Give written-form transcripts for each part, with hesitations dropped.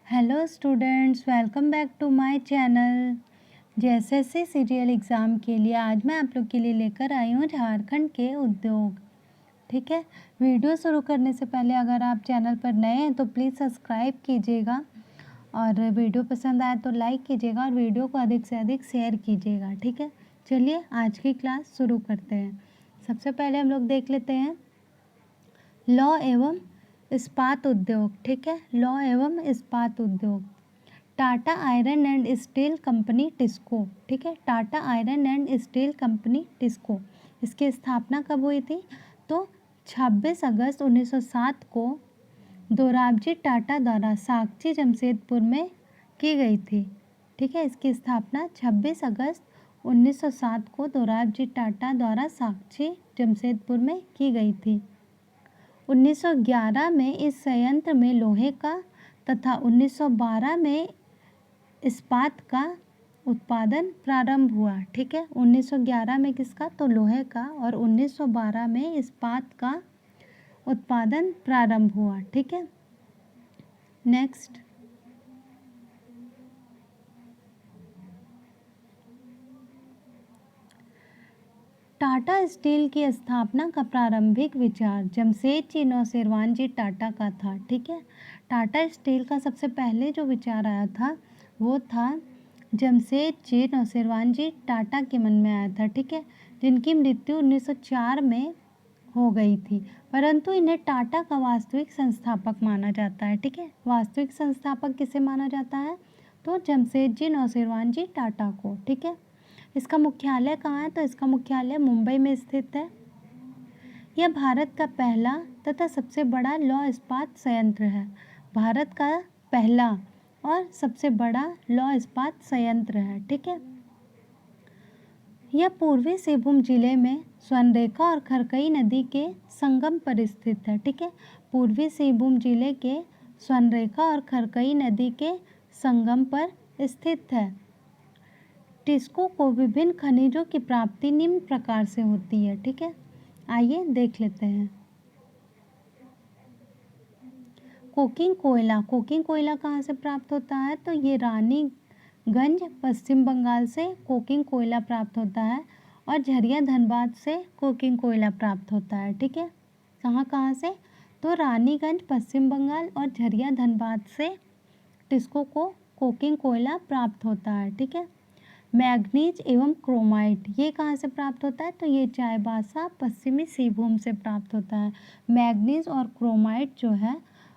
Hello students, welcome back to my channel. JSSC CGL exam के लिए आज मैं आप लोग के लिए लेकर आई हूँ झारखंड के उद्योग। ठीक है, वीडियो शुरू करने से पहले अगर आप चैनल पर नए हैं तो प्लीज़ सब्सक्राइब कीजिएगा और वीडियो पसंद आए तो लाइक कीजिएगा और वीडियो को अधिक से अधिक शेयर कीजिएगा। ठीक है, चलिए आज की क्लास शुरू करते हैं। सबसे पहले हम लोग देख लेते हैं लौ एवं इस्पात उद्योग। ठीक है, लौ एवं इस्पात उद्योग। Tata iron and steel company TISCO. ठीक है, Tata iron and steel company TISCO, इसकी स्थापना कब हुई थी? तो 26 अगस्त 1907 को दोराबजी टाटा द्वारा साक्षी जमशेदपुर में की गई थी। ठीक है, इसकी स्थापना 26 अगस्त 1907 को दोराबजी टाटा द्वारा साक्षी जमशेदपुर में की गई थी। 1911 में इस संयंत्र में लोहे का तथा 1912 में इस्पात का उत्पादन प्रारंभ हुआ। ठीक है, 1911 में किसका? तो लोहे का, और 1912 में इस्पात का उत्पादन प्रारंभ हुआ। ठीक है, नेक्स्ट टाटा स्टील की स्थापना का प्रारंभिक विचार जमशेदजी नौशेरवान जी टाटा का था। ठीक है, टाटा स्टील का सबसे पहले जो विचार आया था वो था जमशेदजी नौशेरवान जी टाटा के मन में आया था। ठीक है, जिनकी मृत्यु 1904 में हो गई थी, परंतु इन्हें टाटा का वास्तविक संस्थापक माना जाता है। ठीक है, वास्तविक संस्थापक किसे माना जाता है? तो जमशेदजी नौशेरवान जी टाटा को। ठीक है, इसका मुख्यालय कहाँ है? तो इसका मुख्यालय मुंबई में स्थित है। यह भारत का पहला तथा सबसे बड़ा लौह इस्पात संयंत्र है। भारत का पहला और सबसे बड़ा लौह इस्पात संयंत्र है। ठीक है, यह पूर्वी सिंहभूम जिले में स्वर्णरेखा और खरकई नदी के संगम पर स्थित है। ठीक है, पूर्वी सिंहभूम जिले के स्वर्णरेखा और खरकई नदी के संगम पर स्थित है। टिस्को को विभिन्न खनिजों की प्राप्ति निम्न प्रकार से होती है। ठीक है, आइए देख लेते हैं। कोकिंग कोयला। कोकिंग कोयला कहाँ से प्राप्त होता है? तो ये रानीगंज पश्चिम बंगाल से कोकिंग कोयला प्राप्त होता है, और झरिया धनबाद से कोकिंग कोयला प्राप्त होता है। ठीक है, कहाँ कहाँ से? तो रानीगंज पश्चिम बंगाल और झरिया धनबाद से टिस्को को कोकिंग कोयला प्राप्त होता है। ठीक है, मैग्नीज एवं क्रोमाइट ये कहाँ से प्राप्त होता है? तो ये चाईबासा पश्चिमी सिंहभूम से प्राप्त होता है। मैग्नीज और क्रोमाइट जो है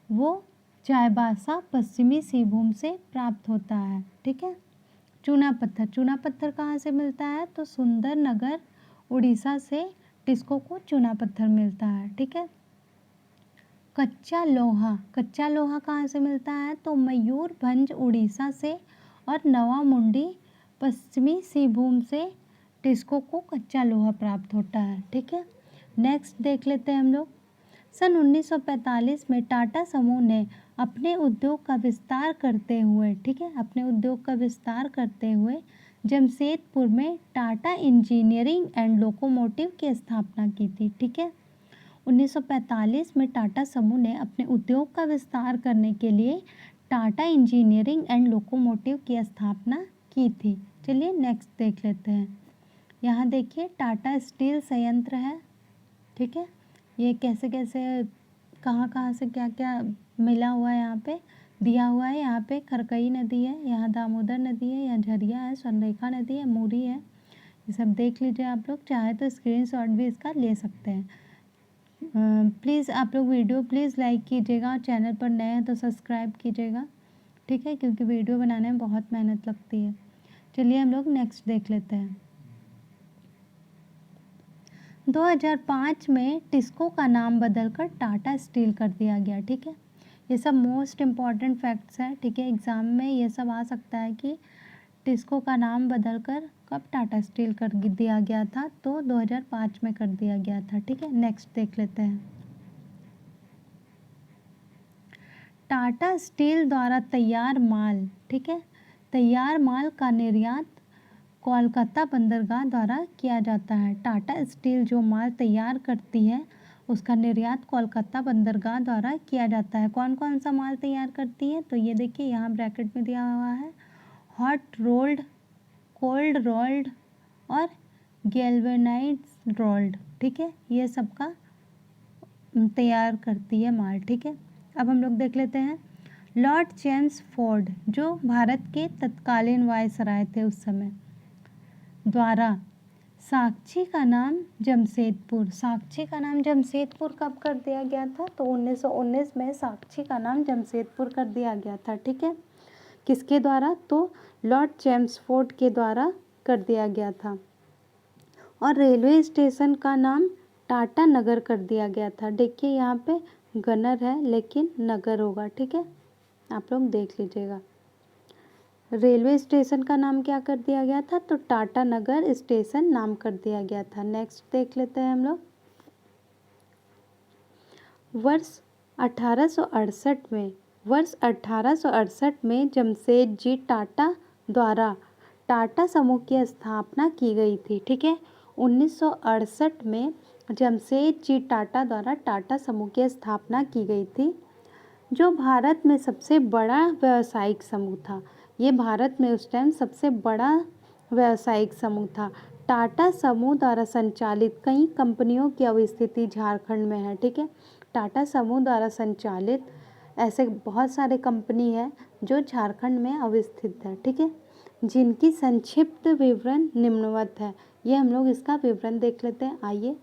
वो चाईबासा पश्चिमी सिंहभूम से प्राप्त होता है। ठीक है, चूना पत्थर। चूना पत्थर कहाँ से मिलता है? तो सुंदरनगर उड़ीसा से टिस्को को चूना पत्थर मिलता है। ठीक है, कच्चा लोहा। कच्चा लोहा कहाँ से मिलता है? तो मयूरभंज उड़ीसा से और नवा मुंडी पश्चिमी सिंहभूम से टिस्को को कच्चा लोहा प्राप्त होता है। ठीक है, नेक्स्ट देख लेते हैं हम लोग। सन 1945 में टाटा समूह ने अपने उद्योग का विस्तार करते हुए, ठीक है, अपने उद्योग का विस्तार करते हुए जमशेदपुर में टाटा इंजीनियरिंग एंड लोकोमोटिव की स्थापना की थी। ठीक है, 1945 में टाटा समूह ने अपने उद्योग का विस्तार करने के लिए टाटा इंजीनियरिंग एंड लोकोमोटिव की स्थापना की थी। चलिए नेक्स्ट देख लेते हैं। यहाँ देखिए टाटा स्टील संयंत्र है। ठीक है, ये कैसे कैसे कहाँ कहाँ से क्या क्या मिला हुआ है यहाँ पे दिया हुआ है। यहाँ पे खरकई नदी है, यहाँ दामोदर नदी है, यहाँ झरिया है, स्वर्णरेखा नदी है, मूरी है। ये सब देख लीजिए आप लोग, चाहे तो स्क्रीनशॉट भी इसका ले सकते हैं। प्लीज़ आप लोग वीडियो प्लीज़ लाइक कीजिएगा और चैनल पर नए हैं तो सब्सक्राइब कीजिएगा। ठीक है, क्योंकि वीडियो बनाने में बहुत मेहनत लगती है। चलिए हम लोग नेक्स्ट देख लेते हैं। 2005 में टिस्को का नाम बदलकर टाटा स्टील कर दिया गया। ठीक है, ये सब मोस्ट इम्पॉर्टेंट फैक्ट्स हैं। ठीक है, एग्ज़ाम में ये सब आ सकता है कि टिस्को का नाम बदलकर कब टाटा स्टील कर दिया गया था? तो 2005 में कर दिया गया था। ठीक है, नेक्स्ट देख लेते हैं। टाटा स्टील द्वारा तैयार माल। ठीक है, तैयार माल का निर्यात कोलकाता बंदरगाह द्वारा किया जाता है। टाटा स्टील जो माल तैयार करती है उसका निर्यात कोलकाता बंदरगाह द्वारा किया जाता है। कौन कौन सा माल तैयार करती है? तो ये देखिए यहाँ ब्रैकेट में दिया हुआ है, हॉट रोल्ड, कोल्ड रोल्ड और गैल्वेनाइज्ड रोल्ड। ठीक है, ये सबका तैयार करती है माल। ठीक है, अब हम लोग देख लेते हैं लॉर्ड चेम्सफोर्ड, जो भारत के तत्कालीन वायसराय थे उस समय, द्वारा साक्षी का नाम जमशेदपुर, साक्षी का नाम जमशेदपुर कब कर दिया गया था? तो 1919 में साक्षी का नाम जमशेदपुर कर दिया गया था। ठीक है, किसके द्वारा? तो लॉर्ड चेम्सफोर्ड के द्वारा कर दिया गया था। और रेलवे स्टेशन का नाम टाटा नगर कर दिया गया था। देखिए यहाँ पे गनर है लेकिन नगर होगा। ठीक है, आप लोग देख लीजिएगा। रेलवे स्टेशन का नाम क्या कर दिया गया था? तो टाटा नगर स्टेशन नाम कर दिया गया था। नेक्स्ट देख लेते हैं हम लोग। वर्ष 1868 में जमशेदजी टाटा द्वारा टाटा समूह की स्थापना की गई थी। ठीक है, 1968 में जमशेदजी टाटा द्वारा टाटा समूह की स्थापना की गई थी, जो भारत में सबसे बड़ा व्यावसायिक समूह था। ये भारत में उस टाइम सबसे बड़ा व्यावसायिक समूह था। टाटा समूह द्वारा संचालित कई कंपनियों की अवस्थिति झारखंड में है। ठीक है, टाटा समूह द्वारा संचालित ऐसे बहुत सारे कंपनी है जो झारखंड में अवस्थित है। ठीक है, जिनकी संक्षिप्त विवरण निम्नवत है। ये हम लोग इसका विवरण देख लेते हैं, आइए।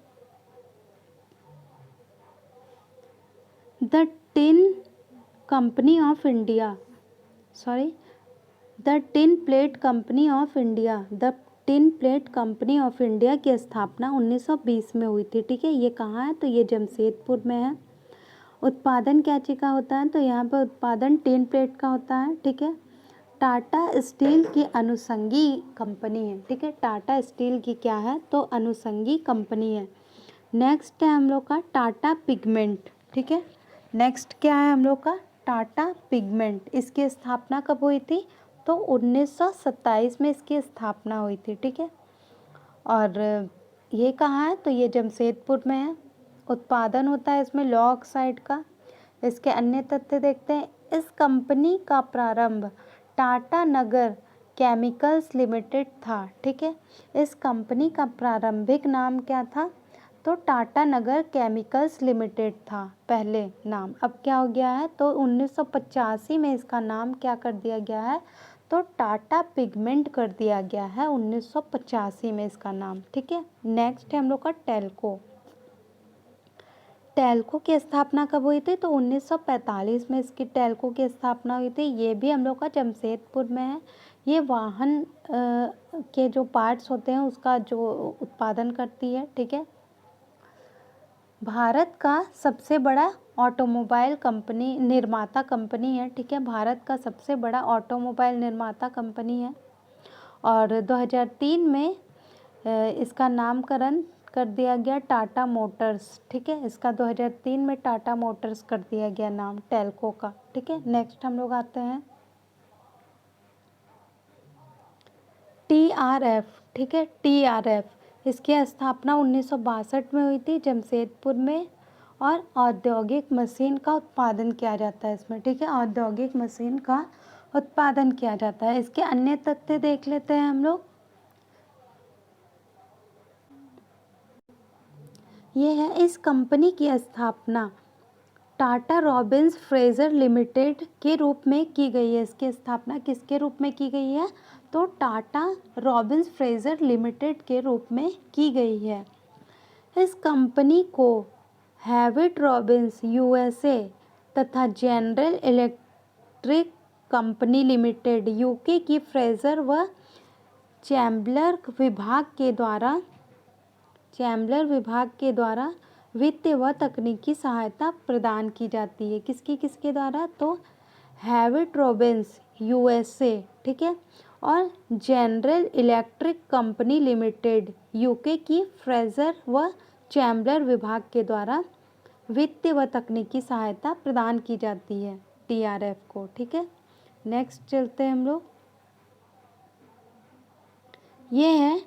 The tin company of India, the tin plate company of India, the tin plate company of India की स्थापना 1920 में हुई थी। ठीक है, ये कहाँ है? तो ये जमशेदपुर में है। उत्पादन क्या चीज़ का होता है? तो यहाँ पर उत्पादन टिन प्लेट का होता है। ठीक है, टाटा स्टील की अनुषंगी कंपनी है। ठीक है, टाटा स्टील की क्या है? तो अनुषंगी कंपनी है। नेक्स्ट है हम लोग का टाटा पिगमेंट। ठीक है, नेक्स्ट क्या है हम लोग का? टाटा पिगमेंट। इसकी स्थापना कब हुई थी? तो 1927 में इसकी स्थापना हुई थी। ठीक है, और ये कहाँ है? तो ये जमशेदपुर में है। उत्पादन होता है इसमें लौह ऑक्साइड का। इसके अन्य तथ्य देखते हैं। इस कंपनी का प्रारंभ टाटा नगर केमिकल्स लिमिटेड था। ठीक है, इस कंपनी का प्रारंभिक नाम क्या था? तो टाटा नगर केमिकल्स लिमिटेड था पहले नाम। अब क्या हो गया है? तो 1985 में इसका नाम क्या कर दिया गया है? तो टाटा पिगमेंट कर दिया गया है 1985 में इसका नाम। ठीक है, नेक्स्ट है हम लोग का टेल्को। टेल्को की स्थापना कब हुई थी? तो 1945 में इसकी टेल्को की स्थापना हुई थी। ये भी हम लोग का जमशेदपुर में है। ये वाहन के जो पार्ट्स होते हैं उसका जो उत्पादन करती है। ठीक है, भारत का सबसे बड़ा ऑटोमोबाइल कंपनी निर्माता कंपनी है। ठीक है, भारत का सबसे बड़ा ऑटोमोबाइल निर्माता कंपनी है। और 2003 में इसका नामकरण कर दिया गया टाटा मोटर्स। ठीक है, इसका 2003 में टाटा मोटर्स कर दिया गया नाम टेल्को का। ठीक है, नेक्स्ट हम लोग आते हैं TRF। ठीक है, TRF इसकी स्थापना 1962 में हुई थी जमशेदपुर में, और औद्योगिक मशीन का उत्पादन किया जाता है इसमें। ठीक है, औद्योगिक मशीन का उत्पादन किया जाता है। इसके अन्य तथ्य देख लेते हैं हम लोग। ये है, इस कंपनी की स्थापना टाटा रॉबिन्स फ्रेजर लिमिटेड के रूप में की गई है। इसकी स्थापना किसके रूप में की गई है? तो टाटा रॉबिन्स फ्रेजर लिमिटेड के रूप में की गई है। इस कंपनी को हैविट रॉबिन्स USA तथा general electric company limited UK की फ्रेजर व चैम्बलर विभाग के द्वारा वित्तीय व तकनीकी सहायता प्रदान की जाती है। किसके किसके द्वारा? तो हैविट रॉबिन्स USA, ठीक है, और general electric company limited UK की फ्रेजर व चैम्बलर विभाग के द्वारा वित्तीय व तकनीकी सहायता प्रदान की जाती है TRF को। ठीक है, नेक्स्ट चलते हैं हम लोग। ये है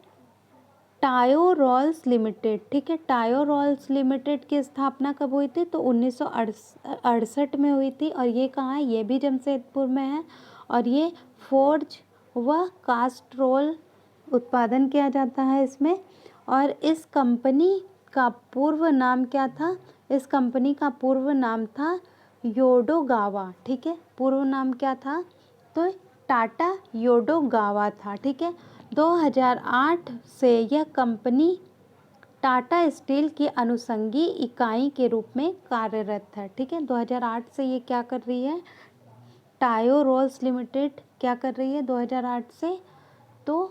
टायो रॉल्स लिमिटेड, ठीक है। टायो रॉल्स लिमिटेड की स्थापना कब हुई थी? तो 1968 में हुई थी। और ये कहाँ है? ये भी जमशेदपुर में है। और ये फोर्ज व कास्ट रोल उत्पादन किया जाता है इसमें। और इस कंपनी का पूर्व नाम क्या था? इस कंपनी का पूर्व नाम था योडोगावा, ठीक है। पूर्व नाम क्या था? तो टाटा योडोगावा था, ठीक है। 2008 से यह कंपनी टाटा स्टील की अनुषंगी इकाई के रूप में कार्यरत है, ठीक है। 2008 से ये क्या कर रही है? टायो रोल्स लिमिटेड क्या कर रही है 2008 से? तो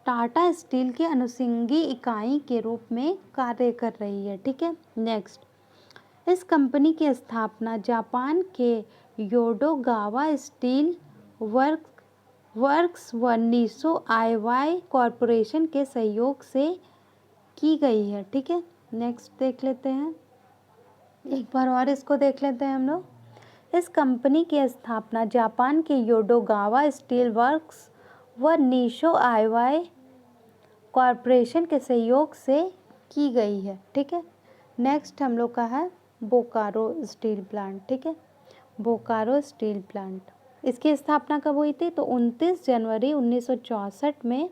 टाटा स्टील की अनुषंगी इकाई के रूप में कार्य कर रही है, ठीक है। नेक्स्ट, इस कंपनी की स्थापना जापान के योडोगावा स्टील वर्क्स व निशो आईवाई कॉरपोरेशन के सहयोग से की गई है, ठीक है। नेक्स्ट देख लेते हैं, एक बार और इसको देख लेते हैं हम लोग। इस कंपनी की स्थापना जापान के योडोगावा स्टील वर्क्स व निशो आईवाई कॉरपोरेशन के सहयोग से की गई है, ठीक है। नेक्स्ट हम लोग का है बोकारो स्टील प्लांट, ठीक है। बोकारो स्टील प्लांट, इसकी स्थापना कब हुई थी? तो 29 जनवरी 1964 में,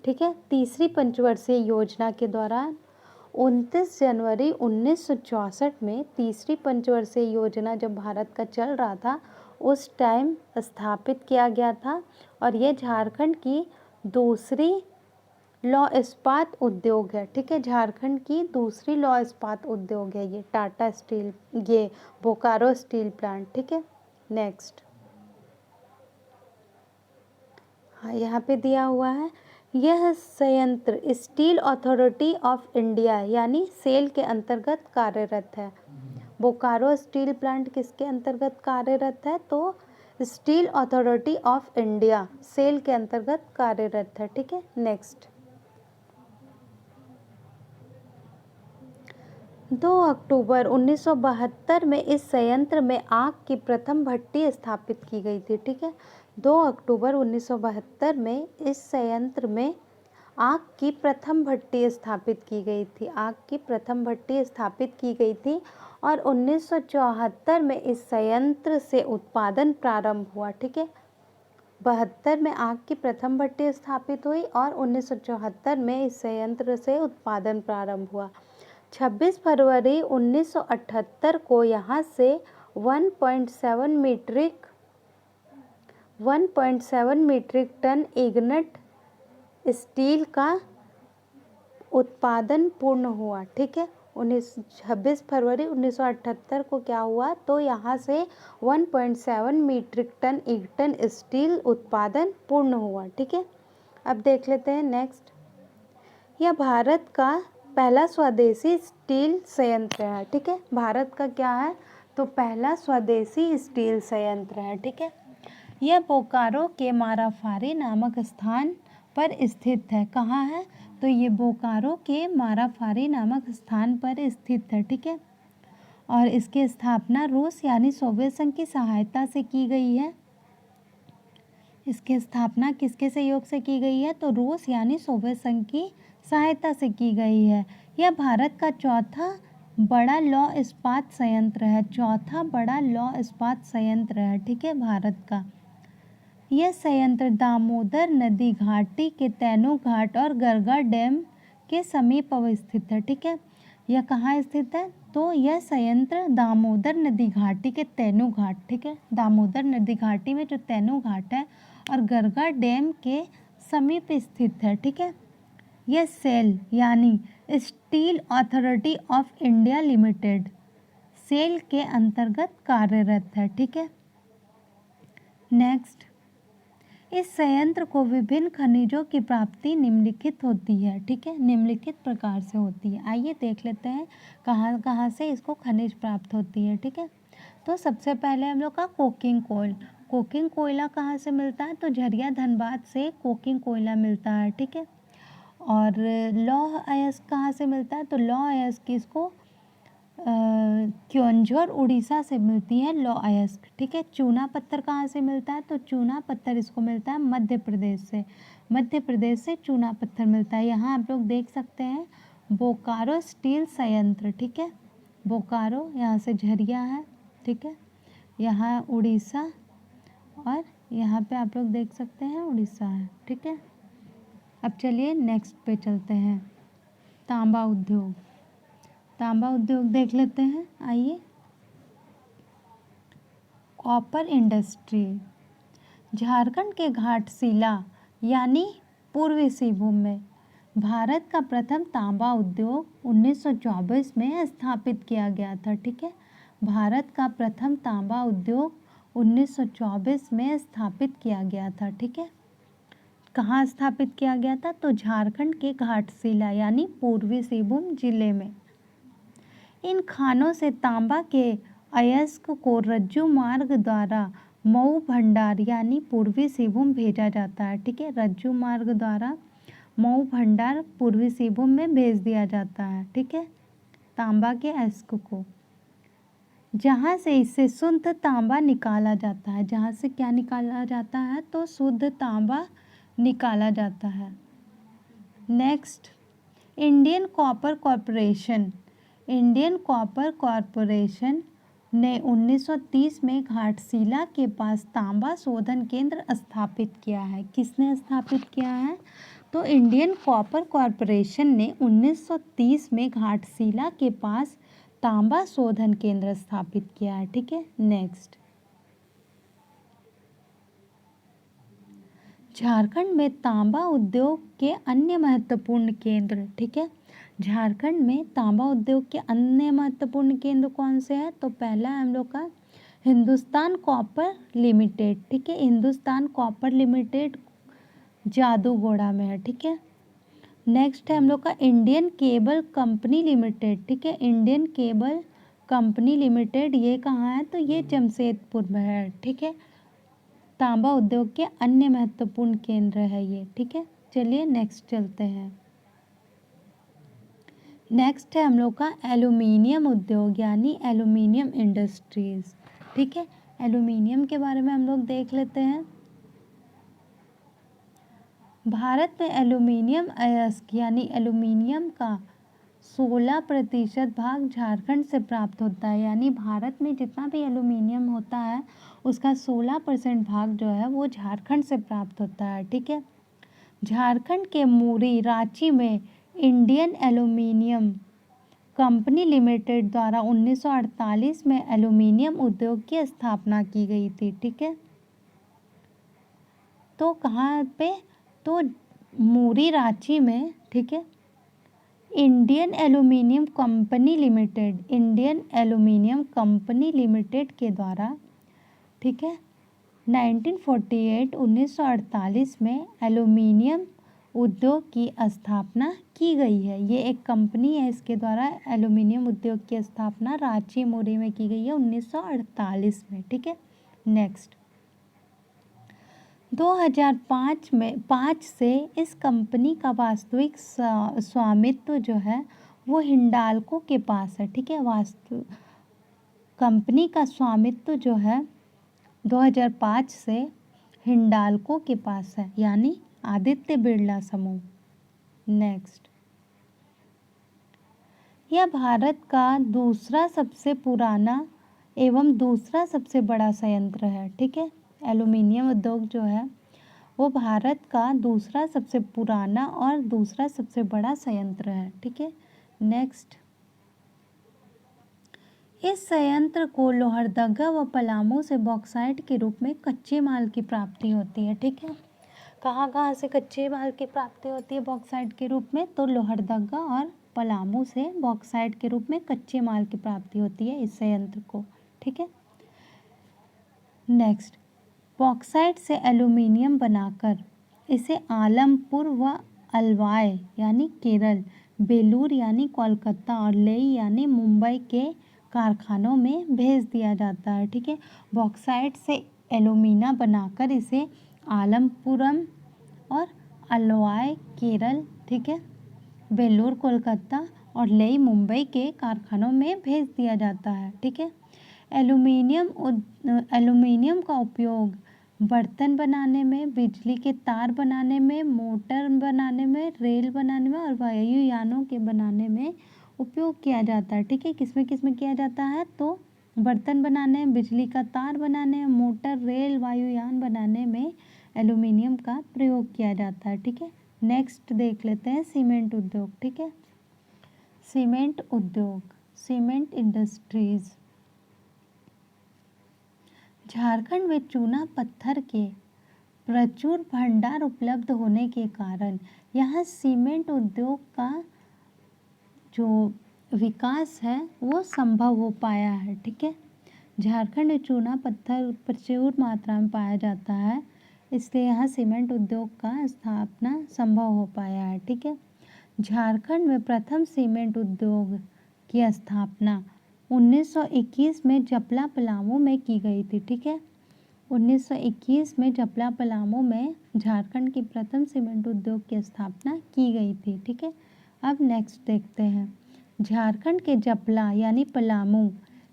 ठीक है। तीसरी पंचवर्षीय योजना के दौरान 29 जनवरी 1964 में तीसरी पंचवर्षीय योजना जब भारत का चल रहा था उस टाइम स्थापित किया गया था। और ये झारखंड की दूसरी लौह इस्पात उद्योग है, ठीक है। झारखंड की दूसरी लौह इस्पात उद्योग है ये टाटा स्टील, ये बोकारो स्टील प्लांट, ठीक है। नेक्स्ट, हाँ यहाँ पे दिया हुआ है, यह संयंत्र स्टील अथॉरिटी ऑफ इंडिया यानी सेल के अंतर्गत कार्यरत है। बोकारो स्टील प्लांट किसके अंतर्गत कार्यरत है? तो Steel Authority of India SAIL के अंतर्गत कार्यरत है, ठीक है। नेक्स्ट, 2 अक्टूबर 1972 में इस संयंत्र में आग की प्रथम भट्टी स्थापित की गई थी, ठीक है। 2 अक्टूबर 1972 में इस संयंत्र में आग की प्रथम भट्टी स्थापित की गई थी। आग की प्रथम भट्टी स्थापित की गई थी और 1974 में इस संयंत्र से उत्पादन प्रारंभ हुआ, ठीक है। 72 में आग की प्रथम भट्टी स्थापित हुई और 1974 में इस संयंत्र से उत्पादन प्रारंभ हुआ। 26 फरवरी 1978 को यहाँ से 1.7 मीट्रिक टन इग्निट स्टील का उत्पादन पूर्ण हुआ, ठीक है। 26 फरवरी 1978 को क्या हुआ? तो यहाँ से 1.7 मीट्रिक टन इग्निट स्टील उत्पादन पूर्ण हुआ, ठीक है। अब देख लेते हैं नेक्स्ट, यह भारत का पहला स्वदेशी स्टील संयंत्र है, ठीक है। भारत का क्या है? तो पहला स्वदेशी स्टील संयंत्र है, ठीक है। यह बोकारो के माराफारी नामक स्थान पर स्थित है। कहाँ है? तो ये बोकारो के माराफारी नामक स्थान पर स्थित है, ठीक है। और इसकी स्थापना रूस यानी सोवियत संघ की सहायता से की गई है। इसकी स्थापना किसके सहयोग से की गई है? तो रूस यानी सोवियत संघ की सहायता से की गई है। यह भारत का चौथा बड़ा लौह इस्पात संयंत्र है, चौथा बड़ा लौह इस्पात संयंत्र है, ठीक है, भारत का। यह संयंत्र दामोदर नदी घाटी के तैनू घाट और गरगा डैम के समीप अवस्थित है, ठीक है। यह कहाँ स्थित है? तो यह संयंत्र दामोदर नदी घाटी के तैनू घाट, ठीक है, दामोदर नदी घाटी में जो तैनू घाट है और गरगा डैम के समीप स्थित है, ठीक है। यह सेल यानी Steel Authority of India Limited SAIL के अंतर्गत कार्यरत है, ठीक है। नेक्स्ट, इस संयंत्र को विभिन्न खनिजों की प्राप्ति निम्नलिखित होती है, ठीक है, निम्नलिखित प्रकार से होती है। आइए देख लेते हैं कहाँ कहाँ से इसको खनिज प्राप्त होती है, ठीक है। तो सबसे पहले हम लोग का कोकिंग कोल, कोकिंग कोयला कहाँ से मिलता है? तो झरिया धनबाद से कोकिंग कोयला मिलता है, ठीक है। और लौह अयस्क कहाँ से मिलता है? तो लौह अयस्क किसको क्योंझर उड़ीसा से मिलती है लौह अयस्क, ठीक है। चूना पत्थर कहाँ से मिलता है, तो चूना पत्थर इसको मिलता है मध्य प्रदेश से, मध्य प्रदेश से चूना पत्थर मिलता है। यहाँ आप लोग देख सकते हैं बोकारो स्टील संयंत्र, ठीक है, बोकारो, यहाँ से झरिया है, ठीक है, यहाँ उड़ीसा और यहाँ पे आप लोग देख सकते हैं उड़ीसा है, ठीक है। अब चलिए नेक्स्ट पे चलते हैं, तांबा उद्योग। तांबा उद्योग देख लेते हैं, आइए। कॉपर इंडस्ट्री, झारखंड के घाटशिला यानी पूर्वी सिंहभूम में भारत का प्रथम तांबा उद्योग 1924 में स्थापित किया गया था, ठीक है। भारत का प्रथम तांबा उद्योग 1924 में स्थापित किया गया था, ठीक है। कहाँ स्थापित किया गया था, तो झारखंड के घाटशिला यानी पूर्वी सिंहभूम जिले में। इन खानों से तांबा के अयस्क को रज्जू मार्ग द्वारा मऊ भंडार यानी पूर्वी सिंहभूम भेजा जाता है, ठीक है। रज्जू मार्ग द्वारा मऊ भंडार पूर्वी सिंहभूम में भेज दिया जाता है, ठीक है, तांबा के अयस्क को, जहाँ से इससे शुद्ध तांबा निकाला जाता है। जहाँ से क्या निकाला जाता है, तो शुद्ध तांबा निकाला जाता है। Next, Indian copper corporation. Indian copper corporation ने 1930 में घाटशिला के पास तांबा शोधन केंद्र स्थापित किया है। किसने स्थापित किया है, तो इंडियन कॉपर कॉरपोरेशन ने 1930 में घाटशिला के पास तांबा शोधन केंद्र स्थापित किया है, ठीक है। नेक्स्ट, झारखंड में तांबा उद्योग के अन्य महत्वपूर्ण केंद्र, ठीक है। झारखंड में तांबा उद्योग के अन्य महत्वपूर्ण केंद्र कौन से हैं, तो पहला है हम लोग का हिंदुस्तान कॉपर लिमिटेड, ठीक है। हिंदुस्तान कॉपर लिमिटेड जादूगोड़ा में है, ठीक है। नेक्स्ट है हम लोग का इंडियन केबल कंपनी लिमिटेड, ठीक है। इंडियन केबल कंपनी लिमिटेड, ये कहाँ है, तो ये जमशेदपुर में है, ठीक है। तांबा उद्योग के अन्य महत्वपूर्ण केंद्र है ये, ठीक है। चलिए नेक्स्ट चलते हैं। नेक्स्ट है हम लोग का एल्यूमिनियम उद्योग यानी एल्यूमिनियम इंडस्ट्रीज, ठीक है। एल्यूमिनियम के बारे में हम लोग देख लेते हैं। भारत में एल्यूमिनियम अयस्क यानी एल्यूमिनियम का 16% भाग झारखंड से प्राप्त होता है। यानी भारत में जितना भी एल्यूमिनियम होता है उसका 16% भाग जो है वो झारखंड से प्राप्त होता है, ठीक है। झारखंड के मूरी रांची में इंडियन एल्यूमिनियम कंपनी लिमिटेड द्वारा 1948 में एल्यूमिनियम उद्योग की स्थापना की गई थी, ठीक है। तो कहाँ पे, तो मूरी रांची में, ठीक है। Indian aluminium company limited, Indian aluminium company limited के द्वारा, ठीक है, 1948 में एल्यूमिनियम उद्योग की स्थापना की गई है। ये एक कंपनी है, इसके द्वारा एल्यूमिनियम उद्योग की स्थापना रांची मूरी में की गई है 1948 में, ठीक है। नेक्स्ट, 2005 से इस कंपनी का वास्तविक स्वामित्व जो है वो हिंडाल्को के पास है, ठीक है। कंपनी का स्वामित्व जो है 2005 से हिंडाल्को के पास है, यानी आदित्य बिरला समूह। नेक्स्ट, यह भारत का दूसरा सबसे पुराना एवं दूसरा सबसे बड़ा संयंत्र है, ठीक है। एल्यूमिनियम उद्योग जो है वो भारत का दूसरा सबसे पुराना और दूसरा सबसे बड़ा संयंत्र है, ठीक है। नेक्स्ट, इस संयंत्र को लोहरदगा व पलामू से बॉक्साइट के रूप में कच्चे माल की प्राप्ति होती है, ठीक है। कहाँ कहाँ से कच्चे माल की प्राप्ति होती है बॉक्साइट के रूप में, तो लोहरदगा और पलामू से बॉक्साइट के रूप में कच्चे माल की प्राप्ति होती है इस संयंत्र को, ठीक है। नेक्स्ट, बॉक्साइट से एल्यूमिनियम बनाकर इसे आलमपुर व अलवाय यानी केरल, बेलूर यानी कोलकाता और लेई यानी मुंबई के कारखानों में भेज दिया जाता है, ठीक है। बॉक्साइट से एल्यूमिना बनाकर इसे आलमपुरम और अलवाय केरल, ठीक है, बेलूर कोलकाता और नई मुंबई के कारखानों में भेज दिया जाता है। ठीक है। एल्यूमीनियम का उपयोग बर्तन बनाने में, बिजली के तार बनाने में, मोटर बनाने में, रेल बनाने में और वायुयानों के बनाने में उपयोग किया जाता है। ठीक है। किसमें किया जाता है? तो बर्तन बनाने, बिजली का तार बनाने, मोटर, रेल, वायुयान बनाने में एल्यूमीनियम का प्रयोग किया जाता है। ठीक है। नेक्स्ट देख लेते हैं सीमेंट उद्योग। ठीक है। सीमेंट उद्योग, सीमेंट इंडस्ट्रीज। झारखंड में चूना पत्थर के प्रचुर भंडार उपलब्ध होने के कारण यहाँ सीमेंट उद्योग का जो विकास है वो संभव हो पाया है। ठीक है। झारखंड में चूना पत्थर प्रचुर मात्रा में पाया जाता है, इसलिए यहाँ सीमेंट उद्योग का स्थापना संभव हो पाया है। ठीक है। झारखंड में प्रथम सीमेंट उद्योग की स्थापना 1921 में जपला पलामू में की गई थी। ठीक है। 1921 में जपला पलामू में झारखंड की प्रथम सीमेंट उद्योग की स्थापना की गई थी। ठीक है। अब नेक्स्ट देखते हैं। झारखंड के जपला यानी पलामू,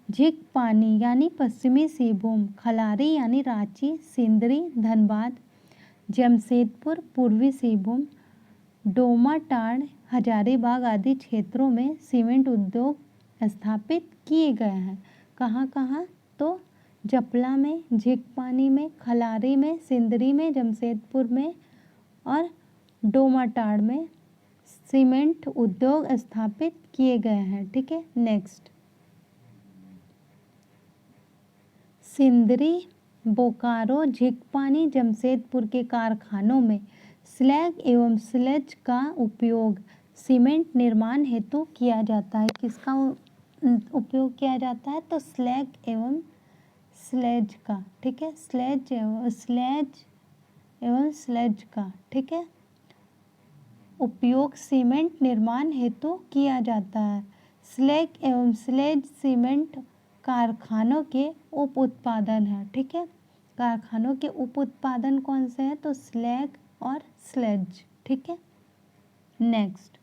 झींकपानी यानी पश्चिमी सिंहभूम, खलारी यानी रांची, सिंदरी, धनबाद, जमशेदपुर पूर्वी सिंहभूम, डोमाटाड़, हजारीबाग आदि क्षेत्रों में सीमेंट उद्योग स्थापित किए गए हैं। कहाँ कहाँ? तो जपला में, झींकपानी में, खलारी में, सिंदरी में, जमशेदपुर में और डोमाटाड़ में सीमेंट उद्योग स्थापित किए गए हैं। ठीक है। नेक्स्ट, सिंदरी, बोकारो, झींकपानी, जमशेदपुर के कारखानों में स्लैग एवं स्लेज का उपयोग सीमेंट निर्माण हेतु किया जाता है। किसका उपयोग किया जाता है? तो स्लैग एवं स्लेज का। ठीक है। स्लेज एवं स्लेज का। ठीक है, उपयोग सीमेंट निर्माण हेतु किया जाता है। स्लैग एवं स्लेज सीमेंट कारखानों के उप उत्पादन है। ठीक है। कारखानों के उप उत्पादन कौन से हैं? तो स्लैग और स्लेज। ठीक है। नेक्स्ट,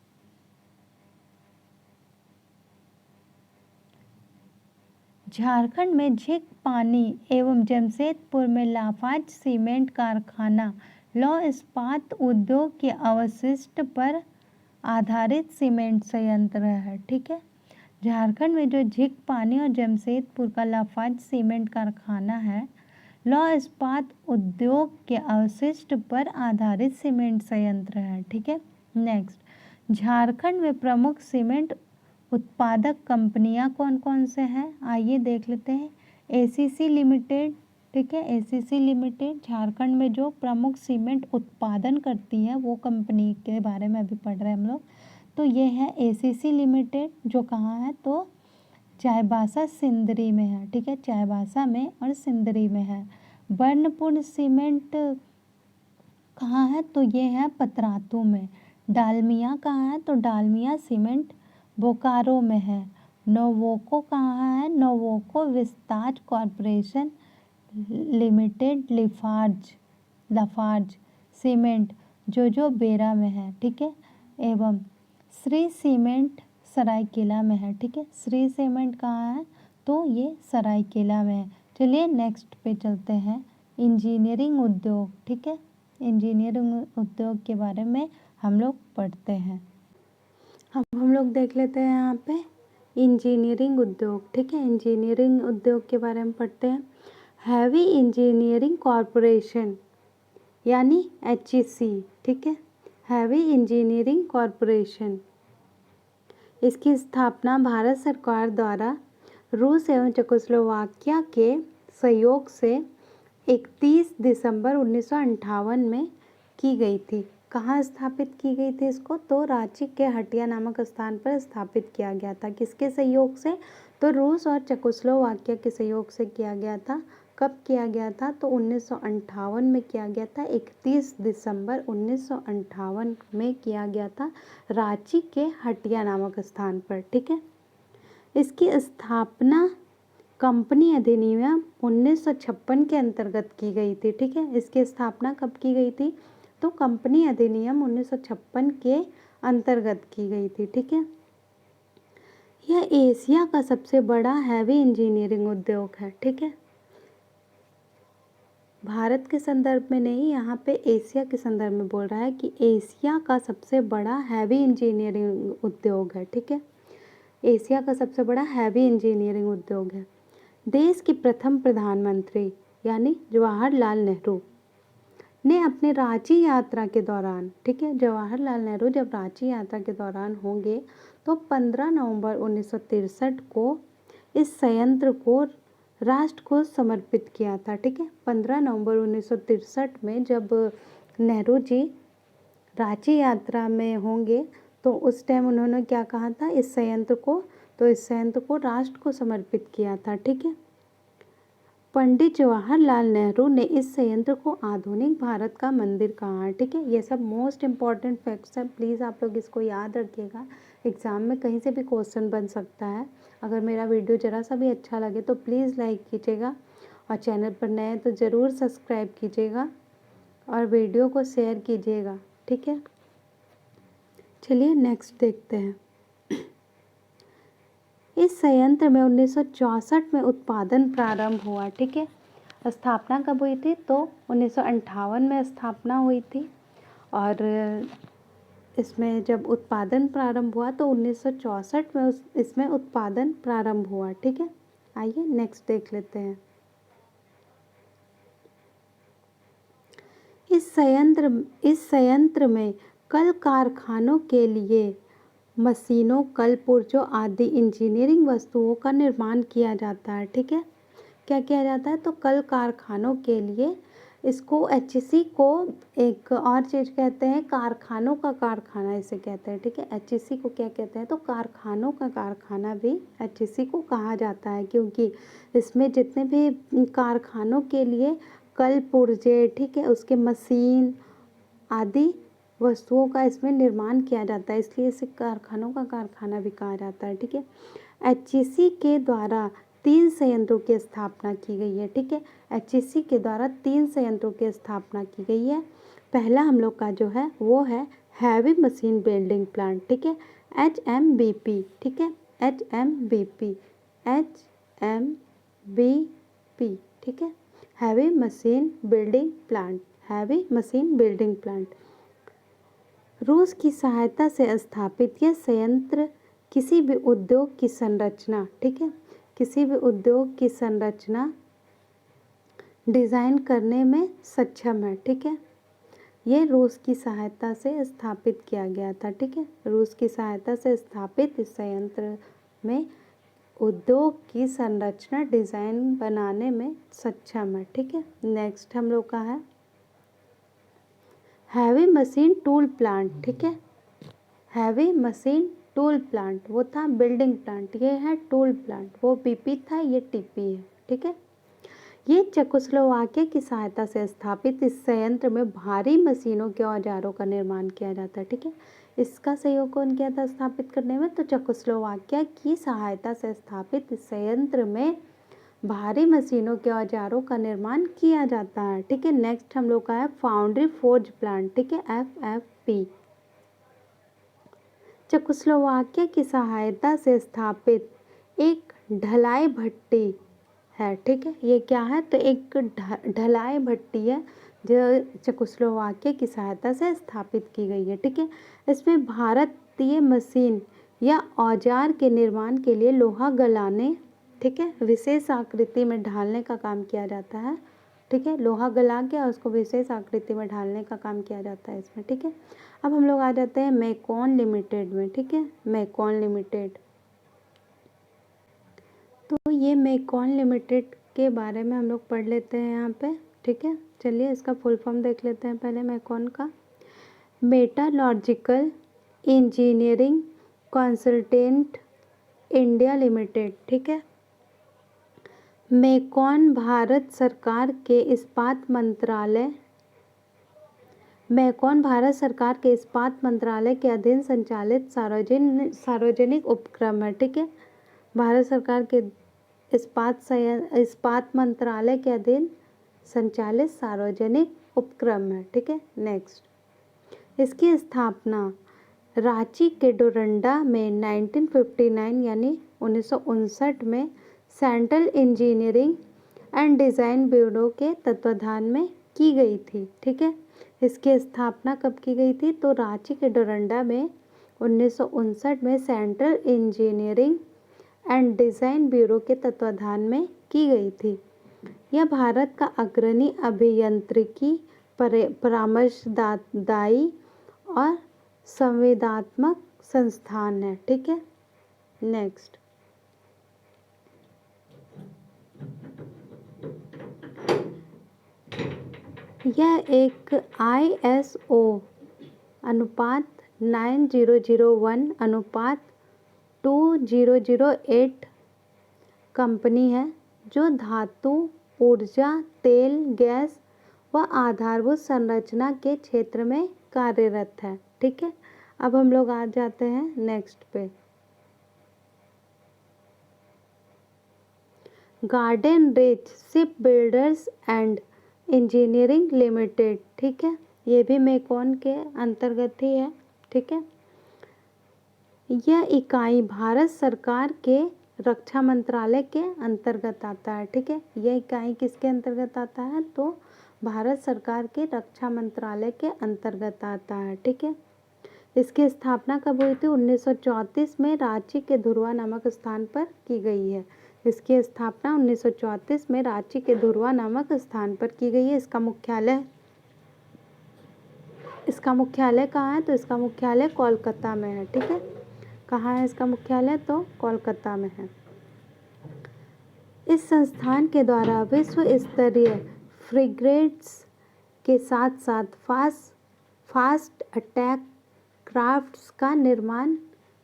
झारखंड में झींकपानी एवं जमशेदपुर में लाफार्ज सीमेंट कारखाना लौह इस्पात उद्योग के अवशिष्ट पर आधारित सीमेंट संयंत्र है। ठीक है। झारखंड में जो झींकपानी और जमशेदपुर का लाफार्ज सीमेंट कारखाना है, लौह इस्पात उद्योग के अवशिष्ट पर आधारित सीमेंट संयंत्र है। ठीक है। नेक्स्ट, झारखंड में प्रमुख सीमेंट उत्पादक कंपनियां कौन कौन से हैं? आइए देख लेते हैं। ACC limited. ठीक है। एसीसी लिमिटेड झारखंड में जो प्रमुख सीमेंट उत्पादन करती है वो कंपनी के बारे में अभी पढ़ रहे हैं हम लोग। तो ये है एसीसी लिमिटेड, जो कहाँ है? तो चाईबासा सिंदरी में है। ठीक है। चाईबासा में और सिंदरी में है। बर्नपुर सीमेंट कहाँ है? तो ये है पतरातू में। डालमिया कहाँ है? तो डालमिया सीमेंट बोकारो में है। नोवोको कहाँ है? Nuvoco vistas corporation limited Lafarge cement जो बेरा में है। ठीक है। एवं श्री सीमेंट सरायकेला में है। ठीक है। श्री सीमेंट कहाँ है? तो ये सरायकेला में है। चलिए नेक्स्ट पे चलते हैं। इंजीनियरिंग उद्योग। ठीक है। इंजीनियरिंग उद्योग के बारे में हम लोग पढ़ते हैं। अब हम लोग देख लेते हैं यहाँ पे इंजीनियरिंग उद्योग। ठीक है। इंजीनियरिंग उद्योग के बारे में पढ़ते हैं। हैवी इंजीनियरिंग कॉरपोरेशन यानी HEC। ठीक है। हैवी इंजीनियरिंग कॉरपोरेशन, इसकी स्थापना भारत सरकार द्वारा रूस एवं चेकोस्लोवाकिया के सहयोग से 31 दिसंबर 1958 में की गई थी। कहाँ स्थापित की गई थी इसको? तो रांची के हटिया नामक स्थान पर स्थापित किया गया था। किसके सहयोग से? तो रूस और चेकोस्लोवाकिया के सहयोग से किया गया था। कब किया गया था? तो 1958 में किया गया था। 31 दिसंबर 1958 में किया गया था, रांची के हटिया नामक स्थान पर। ठीक है। इसकी स्थापना कंपनी अधिनियम 1956 के अंतर्गत की गई थी। ठीक है। इसकी स्थापना कब की गई थी? तो कंपनी अधिनियम 1956 के अंतर्गत की गई थी। ठीक है। यह एशिया का सबसे बड़ा हैवी इंजीनियरिंग उद्योग है। ठीक है, भारत के संदर्भ में नहीं, यहाँ पे एशिया के संदर्भ में बोल रहा है कि एशिया का सबसे बड़ा हैवी इंजीनियरिंग उद्योग है। ठीक है, एशिया का सबसे बड़ा हैवी इंजीनियरिंग उद्योग है। देश के प्रथम प्रधानमंत्री यानी जवाहरलाल नेहरू ने अपने रांची यात्रा के दौरान, ठीक है, जवाहरलाल नेहरू जब रांची यात्रा के दौरान होंगे तो 15 नवंबर 1963 को इस संयंत्र को राष्ट्र को समर्पित किया था। ठीक है, 15 नवंबर 1963 में जब नेहरू जी रांची यात्रा में होंगे तो उस टाइम उन्होंने क्या कहा था, इस संयंत्र को राष्ट्र को समर्पित किया था। ठीक है, पंडित जवाहरलाल नेहरू ने इस संयंत्र को आधुनिक भारत का मंदिर कहा है। ठीक है, ये सब मोस्ट इम्पॉर्टेंट फैक्ट्स हैं, प्लीज़ आप लोग इसको याद रखिएगा, एग्ज़ाम में कहीं से भी क्वेश्चन बन सकता है। अगर मेरा वीडियो ज़रा सा भी अच्छा लगे तो प्लीज़ लाइक कीजिएगा और चैनल पर नए हैं तो ज़रूर सब्सक्राइब कीजिएगा और वीडियो को शेयर कीजिएगा। ठीक है, चलिए नेक्स्ट देखते हैं। इस संयंत्र में 1964 में उत्पादन प्रारंभ हुआ। ठीक है, स्थापना कब हुई थी, तो 1958 में स्थापना हुई थी और इसमें जब उत्पादन प्रारंभ हुआ तो 1964 में इसमें उत्पादन प्रारंभ हुआ। ठीक है, आइए नेक्स्ट देख लेते हैं। इस संयंत्र में कल कारखानों के लिए मशीनों, कल पुर्जों आदि इंजीनियरिंग वस्तुओं का निर्माण किया जाता है। ठीक है, क्या किया जाता है, तो कल कारखानों के लिए इसको एचईसी को एक और चीज़ कहते हैं, कारखानों का कारखाना इसे कहते हैं। ठीक है, एचईसी को क्या कहते हैं, तो कारखानों का कारखाना भी एचईसी को कहा जाता है, क्योंकि इसमें जितने भी कारखानों के लिए कल पुर्जे, ठीक है, उसके मशीन आदि वस्तुओं का इसमें निर्माण किया जाता है, इसलिए इसे कारखानों का कारखाना भी कहा जाता है। ठीक है, एचईसी के द्वारा 3 संयंत्रों की स्थापना की गई है। ठीक है, एचईसी के द्वारा 3 संयंत्रों की स्थापना की गई है। पहला हम लोग का जो है वो है हैवी मशीन बिल्डिंग प्लांट। ठीक है, HMBP। ठीक है, HMBP, HMBP। ठीक है, heavy machine building plant, heavy machine building plant. रूस की सहायता से स्थापित यह संयंत्र किसी भी उद्योग की संरचना, ठीक है, किसी भी उद्योग की संरचना डिज़ाइन करने में सक्षम है। ठीक है, ये रूस की सहायता से स्थापित किया गया था। ठीक है, रूस की सहायता से स्थापित इस संयंत्र में उद्योग की संरचना डिज़ाइन बनाने में सक्षम है। ठीक है, नेक्स्ट हम लोग का है हैवी मशीन टूल प्लांट। ठीक है, हैवी मशीन टूल प्लांट, वो था बिल्डिंग प्लांट, ये है टूल प्लांट, वो पीपी था, ये टीपी है। ठीक है, ये चेकोस्लोवाकिया की सहायता से स्थापित इस संयंत्र में भारी मशीनों के औजारों का निर्माण किया जाता है। ठीक है, इसका सहयोग कौन किया था स्थापित करने में, तो चेकोस्लोवाकिया की सहायता से स्थापित इस संयंत्र में भारी मशीनों के औजारों का निर्माण किया जाता है। ठीक है, नेक्स्ट हम लोग का है फाउंड्री फोर्ज प्लांट। ठीक है, FFP, चेकोस्लोवाकिया की सहायता से स्थापित एक ढलाई भट्टी है। ठीक है, ये क्या है, तो एक ढलाई भट्टी है जो चेकोस्लोवाकिया की सहायता से स्थापित की गई है। ठीक है, इसमें भारतीय मशीन या औजार के निर्माण के लिए लोहा गलाने, ठीक है, विशेष आकृति में ढालने का काम किया जाता है। ठीक है, लोहा गला के और उसको विशेष आकृति में ढालने का काम किया जाता है इसमें। ठीक है, अब हम लोग आ जाते हैं मेकॉन लिमिटेड में। ठीक है, मेकॉन लिमिटेड, तो ये मेकॉन लिमिटेड के बारे में हम लोग पढ़ लेते हैं यहाँ पे। ठीक है, चलिए इसका फुल फॉर्म देख लेते हैं पहले मेकॉन का। मेटालॉजिकल इंजीनियरिंग कंसल्टेंट इंडिया लिमिटेड। ठीक है, मेकॉन भारत सरकार के इस्पात मंत्रालय, मेकॉन भारत सरकार के इस्पात मंत्रालय के अधीन संचालित सार्वजनिक उपक्रम है। ठीक है, भारत सरकार के इस्पात मंत्रालय के अधीन संचालित सार्वजनिक उपक्रम है। ठीक है, नेक्स्ट इसकी स्थापना रांची के डोरंडा में 1959 यानी 1959 में central engineering and design bureau के तत्वाधान में की गई थी। ठीक है, इसकी स्थापना कब की गई थी? तो रांची के डोरंडा में 1959 में central engineering and design bureau के तत्वाधान में की गई थी। यह भारत का अग्रणी अभियांत्रिकी परामर्शदायी और संवेदनात्मक संस्थान है। ठीक है, नेक्स्ट, यह एक ISO अनुपात 9001 अनुपात 2008 कंपनी है जो धातु, ऊर्जा, तेल, गैस व आधारभूत संरचना के क्षेत्र में कार्यरत है। ठीक है, अब हम लोग आ जाते हैं नेक्स्ट पे। Garden rich ship builders and engineering limited. ठीक है, ये भी मेकॉन के अंतर्गत ही है। ठीक है, यह इकाई भारत सरकार के रक्षा मंत्रालय के अंतर्गत आता है। ठीक है, यह इकाई किसके अंतर्गत आता है? तो भारत सरकार के रक्षा मंत्रालय के अंतर्गत आता है। ठीक है, इसकी स्थापना कब हुई थी? 1934 में रांची के धुरवा नामक स्थान पर की गई है। इसकी स्थापना 1934 में रांची के धुरवा नामक स्थान पर की गई है। इसका मुख्यालय कहाँ है? तो इसका मुख्यालय कोलकाता में है। ठीक है, कहाँ है इसका मुख्यालय? तो कोलकाता में है। इस संस्थान के द्वारा विश्व स्तरीय फ्रिगेट्स के साथ साथ फास्ट अटैक क्राफ्ट्स का निर्माण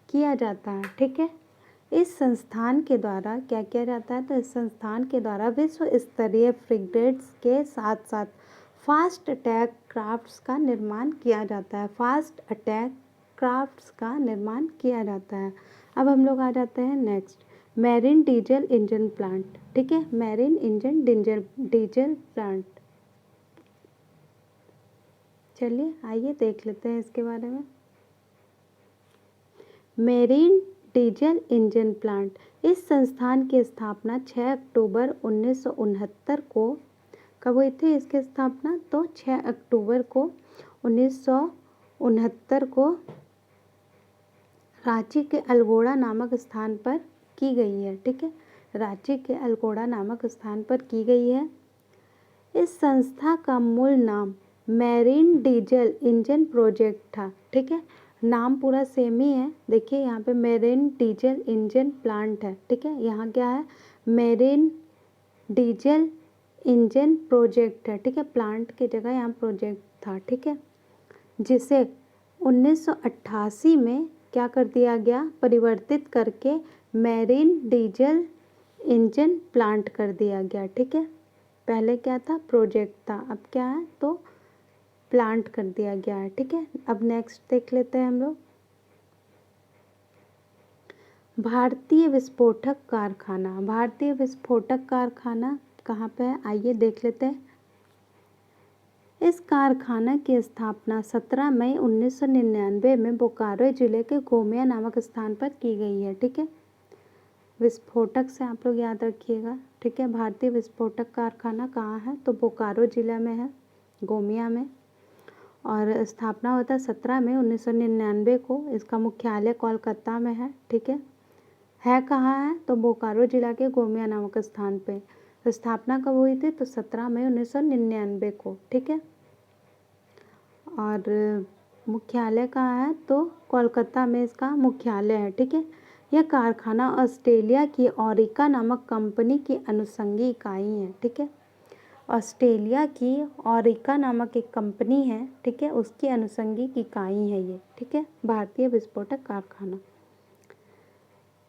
किया जाता है। ठीक है, इस संस्थान के द्वारा क्या किया जाता है? तो इस संस्थान के द्वारा विश्व स्तरीय फ्रिगेट्स के साथ साथ फास्ट अटैक क्राफ्ट्स का निर्माण किया जाता है। फास्ट अटैक क्राफ्ट्स का निर्माण किया जाता है। अब हम लोग आ जाते हैं next, marine diesel engine plant. ठीक है, मैरीन इंजन डीजल प्लांट, चलिए आइए देख लेते हैं इसके बारे में। मैरीन डीजल इंजन प्लांट, इस संस्थान की स्थापना 6 अक्टूबर 1969 को कब हुई थी? इसकी स्थापना तो 6 अक्टूबर को 1969 को रांची के अल्गोड़ा नामक स्थान पर की गई है। ठीक है, रांची के अल्गोड़ा नामक स्थान पर की गई है। इस संस्था का मूल नाम मैरीन डीजल इंजन प्रोजेक्ट था। ठीक है, नाम पूरा सेम ही है। देखिए यहाँ पे मैरीन डीजल इंजन प्लांट है। ठीक है, यहाँ क्या है? मैरीन डीजल इंजन प्रोजेक्ट है। ठीक है, प्लांट की जगह यहाँ प्रोजेक्ट था। ठीक है, जिसे 1988 में क्या कर दिया गया? परिवर्तित करके मैरीन डीजल इंजन प्लांट कर दिया गया। ठीक है, पहले क्या था? प्रोजेक्ट था, अब क्या है? तो प्लांट कर दिया गया है। ठीक है, अब नेक्स्ट देख लेते हैं हम लोग, भारतीय विस्फोटक कारखाना। भारतीय विस्फोटक कारखाना कहाँ पे है? आइए देख लेते हैं। इस कारखाना की स्थापना 17 मई 1999 में बोकारो जिले के गोमिया नामक स्थान पर की गई है। ठीक है, विस्फोटक से आप लोग याद रखिएगा। ठीक है, भारतीय विस्फोटक कारखाना कहाँ है? तो बोकारो जिला में है, गोमिया में, और स्थापना होता है 17 मई 1999 को। इसका मुख्यालय कोलकाता में है। ठीक है कहाँ है? तो बोकारो जिला के गोमिया नामक स्थान पे। तो स्थापना कब हुई थी? तो 17 मई 1999 को। ठीक है, और मुख्यालय कहाँ है? तो कोलकाता में इसका मुख्यालय है। ठीक है, यह कारखाना ऑस्ट्रेलिया की ओरिका नामक कंपनी की अनुषंगी इकाई है। ठीक है, ऑस्ट्रेलिया की ओरिका नामक एक कंपनी है। ठीक है, उसकी अनुषंगी इकाई है ये। ठीक है, भारतीय विस्फोटक कारखाना।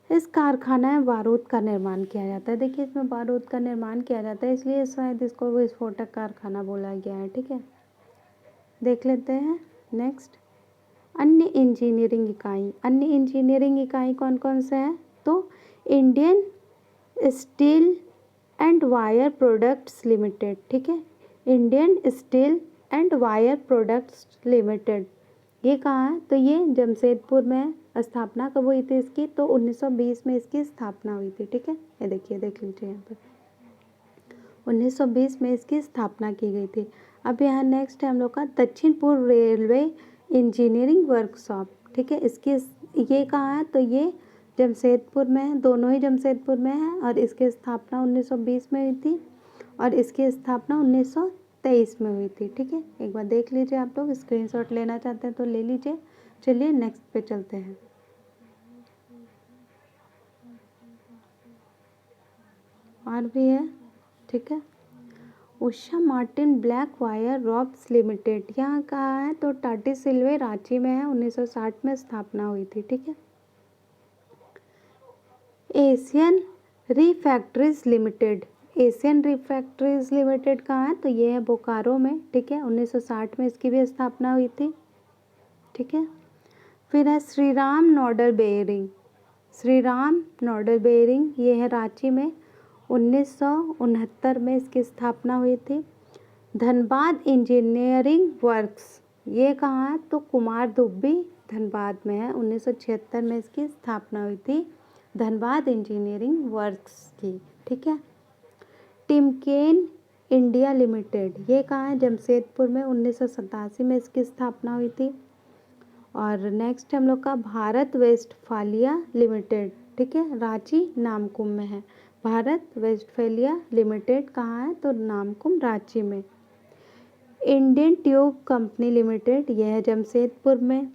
इस कारखाना में बारूद का निर्माण किया जाता है। देखिए इसमें बारूद का निर्माण किया जाता है, इसलिए शायद इसको विस्फोटक कारखाना बोला गया है। ठीक है, देख लेते हैं नेक्स्ट, अन्य इंजीनियरिंग इकाई। अन्य इंजीनियरिंग इकाई कौन कौन से हैं? तो Indian steel and wire products limited. ठीक है, Indian steel and wire products limited, ये कहाँ है? तो ये जमशेदपुर में है। स्थापना कब हुई थी इसकी? तो 1920 में इसकी स्थापना हुई थी। ठीक है, ये देखिए, देख लीजिए यहाँ पर 1920 में इसकी स्थापना की गई थी। अब यहाँ नेक्स्ट है हम लोग का दक्षिण पूर्व रेलवे इंजीनियरिंग वर्कशॉप। ठीक है, इसकी ये कहाँ है? तो ये जमशेदपुर में है, दोनों ही जमशेदपुर में है। और इसकी स्थापना 1920 में हुई थी और इसकी स्थापना 1923 में हुई थी। ठीक है, एक बार देख लीजिए, आप लोग स्क्रीनशॉट लेना चाहते हैं तो ले लीजिए। चलिए नेक्स्ट पे चलते हैं। और भी है। ठीक है, Usha Martin black wire ropes limited, यहाँ कहाँ है? तो टाटी सिल्वे रांची में है, 1960 में स्थापना हुई थी। ठीक है, Asian refractories limited, Asian refractories limited कहाँ है? तो ये है बोकारो में। ठीक है, 1960 में इसकी भी स्थापना हुई थी। ठीक है, फिर है Shri Ram nodal bearing, Shri Ram nodal bearing, ये है रांची में, 1969 में इसकी स्थापना हुई थी। धनबाद इंजीनियरिंग वर्क्स, ये कहाँ है? तो कुमार दुब्बी धनबाद में है, 1976 में इसकी स्थापना हुई थी धनबाद इंजीनियरिंग वर्क्स की। ठीक है, टिमकेन इंडिया लिमिटेड, ये कहाँ है? जमशेदपुर में, 1987 में इसकी स्थापना हुई थी। और नेक्स्ट हम लोग का भारत वेस्टफालिया लिमिटेड। ठीक है, रांची नामकुम में है। भारत वेस्टफालिया लिमिटेड कहाँ है? तो नामकुम रांची में। इंडियन ट्यूब कंपनी लिमिटेड, यह है जमशेदपुर में।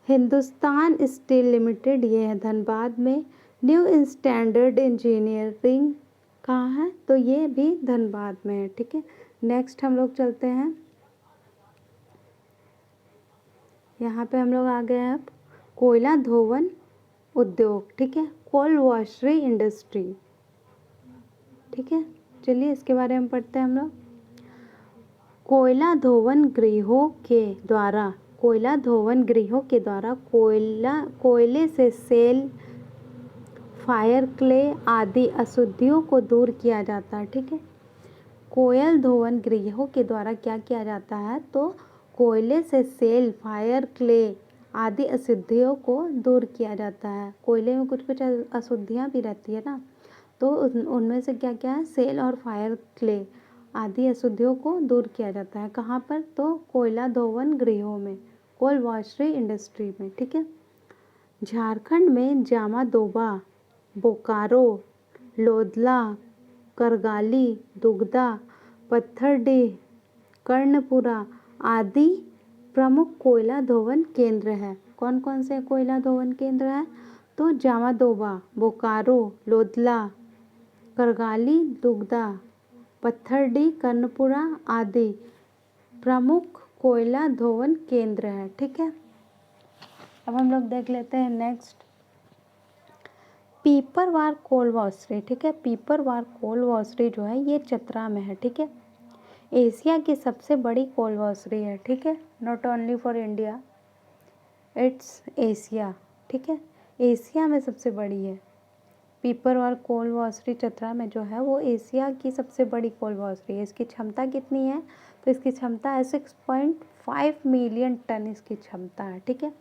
हिंदुस्तान स्टील लिमिटेड, यह है धनबाद में। न्यू स्टैंडर्ड इंजीनियरिंग कहाँ है? तो ये भी धनबाद में है। ठीक है, नेक्स्ट हम लोग चलते हैं, यहाँ पे हम लोग आ गए हैं अब कोयला धोवन उद्योग। ठीक है, कोल वॉशरी इंडस्ट्री। ठीक है, चलिए इसके बारे में पढ़ते हैं हम लोग। कोयला धोवन गृहों के द्वारा, कोयला धोवन गृहों के द्वारा कोयले से सेल, फायर क्ले आदि अशुद्धियों को दूर किया जाता है। ठीक है, कोयल धोवन गृहों के द्वारा क्या किया जाता है? तो कोयले से सेल, फायर क्ले आदि अशुद्धियों को दूर किया जाता है। कोयले में कुछ कुछ अशुद्धियाँ भी रहती है ना, तो उनमें से क्या क्या है? सेल और फायर क्ले आदि अशुद्धियों को दूर किया जाता है। कहाँ पर? तो कोयला धोवन गृहों में, कोल वॉशरी इंडस्ट्री में। ठीक है, झारखंड में जामादोबा, बोकारो, लोधला, करगाली, दुगदा, पत्थरडीह, कर्णपुरा आदि प्रमुख कोयला धोवन केंद्र है। कौन कौन से कोयला धोवन केंद्र है? तो जामादोबा, बोकारो, लोधला, करगाली, दुगदा, पत्थरडीह, कर्णपुरा आदि प्रमुख कोयला धोवन केंद्र है। ठीक है, अब हम लोग देख लेते हैं नेक्स्ट पीपरवार कोल वॉशरी। ठीक है, पीपरवार कोल वॉशरी जो है ये चतरा में है। ठीक है, एशिया की सबसे बड़ी कोल वॉशरी है। ठीक है, not only for India, it's Asia. ठीक है, एशिया में सबसे बड़ी है पीपरवार कोल वॉशरी चतरा में जो है वो एशिया की सबसे बड़ी कोल वॉशरी है। इसकी क्षमता कितनी है? तो इसकी क्षमता है 6.5 मिलियन टन इसकी क्षमता है। ठीक है,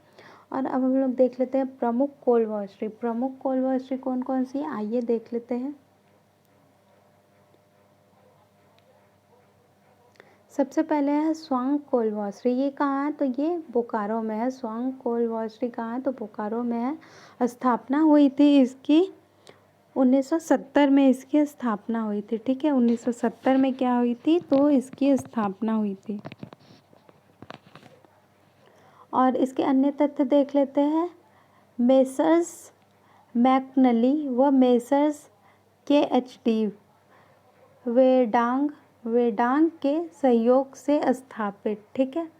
और अब हम लोग देख लेते हैं प्रमुख कोल वॉशरी। प्रमुख कोल वॉशरी कौन कौन सी है? आइए देख लेते हैं। सबसे पहले है स्वांग कोल वॉशरी, ये कहाँ है? तो ये बोकारो में है। स्वांग कोल वॉशरी कहाँ है? तो बोकारो में है। स्थापना हुई थी इसकी 1970 में, इसकी स्थापना हुई थी। ठीक है, 1970 में क्या हुई थी? तो इसकी स्थापना हुई थी। और इसके अन्य तथ्य देख लेते हैं। मेसर्स मैकनली व मेसर्स KHD वेडांग के सहयोग से स्थापित। ठीक है,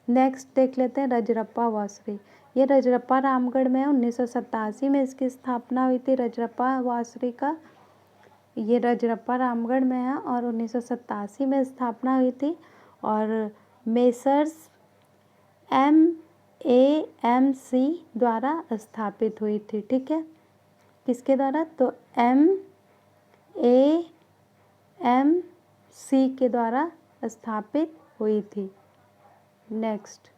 नेक्स्ट देख लेते हैं रजरप्पा वॉशरी। ये रजरप्पा रामगढ़ में है, 1987 में इसकी स्थापना हुई थी रजरप्पा वॉशरी का। ये रजरप्पा रामगढ़ में है और 1987 में स्थापना हुई थी। और मेसर्स MAMC द्वारा स्थापित हुई थी। ठीक है, किसके द्वारा? तो MAMC के द्वारा स्थापित हुई थी। Next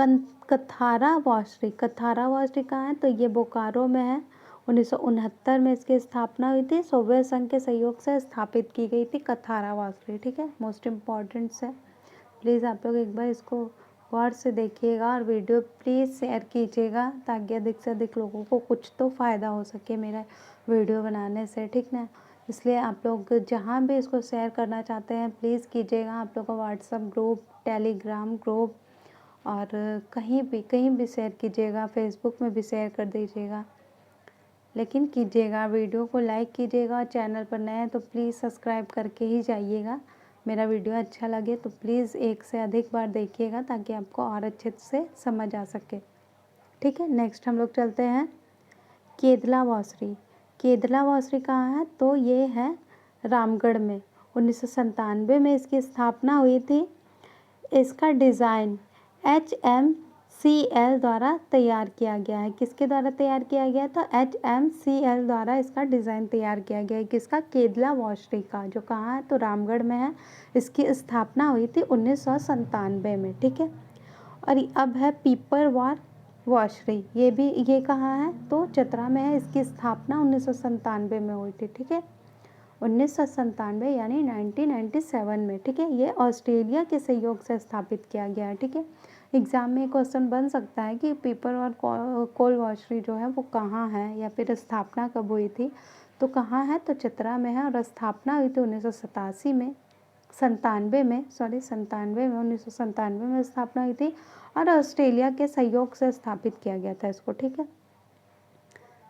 Kathara washery, Kathara washery कहाँ है? तो ये बोकारो में है। 1969 में इसकी स्थापना हुई थी। सोवियत संघ के सहयोग से स्थापित की गई थी कथारा वॉशरी, ठीक है। मोस्ट इम्पॉर्टेंट है, प्लीज़ आप लोग एक बार इसको गौर से देखिएगा और वीडियो प्लीज़ शेयर कीजिएगा ताकि अधिक से अधिक लोगों को कुछ तो फ़ायदा हो सके मेरा वीडियो बनाने से, ठीक ना। इसलिए आप लोग जहाँ भी इसको शेयर करना चाहते हैं प्लीज़ कीजिएगा। आप लोग का व्हाट्सएप ग्रुप, टेलीग्राम ग्रुप और कहीं भी शेयर कीजिएगा, फेसबुक में भी शेयर कर दीजिएगा, लेकिन कीजिएगा। वीडियो को लाइक कीजिएगा और चैनल पर नए हैं तो प्लीज़ सब्सक्राइब करके ही जाइएगा। मेरा वीडियो अच्छा लगे तो प्लीज़ एक से अधिक बार देखिएगा ताकि आपको और अच्छे से समझ आ सके, ठीक है। नेक्स्ट हम लोग चलते हैं केदला वॉशरी। केदला वॉशरी कहाँ है? तो ये है रामगढ़ में। 1997 में इसकी स्थापना हुई थी। इसका डिज़ाइन HMCL द्वारा तैयार किया गया है। किसके द्वारा तैयार किया गया था? HMCL द्वारा इसका डिज़ाइन तैयार किया गया है। किसका? केदला वॉशरी का, जो कहाँ है? तो रामगढ़ में है। इसकी स्थापना हुई थी 1997 में, ठीक है। और अब है पीपरवार वॉशरी। ये कहाँ है? तो चतरा में है। इसकी स्थापना 1997 में हुई थी, ठीक है। 1997 यानी 1997 में, ठीक है। ये ऑस्ट्रेलिया के सहयोग से स्थापित किया गया है, ठीक है। एग्ज़ाम में क्वेश्चन बन सकता है कि पेपर और कोल वॉशरी जो है वो कहाँ है या फिर स्थापना कब हुई थी? तो कहाँ है? तो चतरा में है और स्थापना हुई थी 1997 में, 1997 में स्थापना हुई थी और ऑस्ट्रेलिया के सहयोग से स्थापित किया गया था इसको, ठीक है।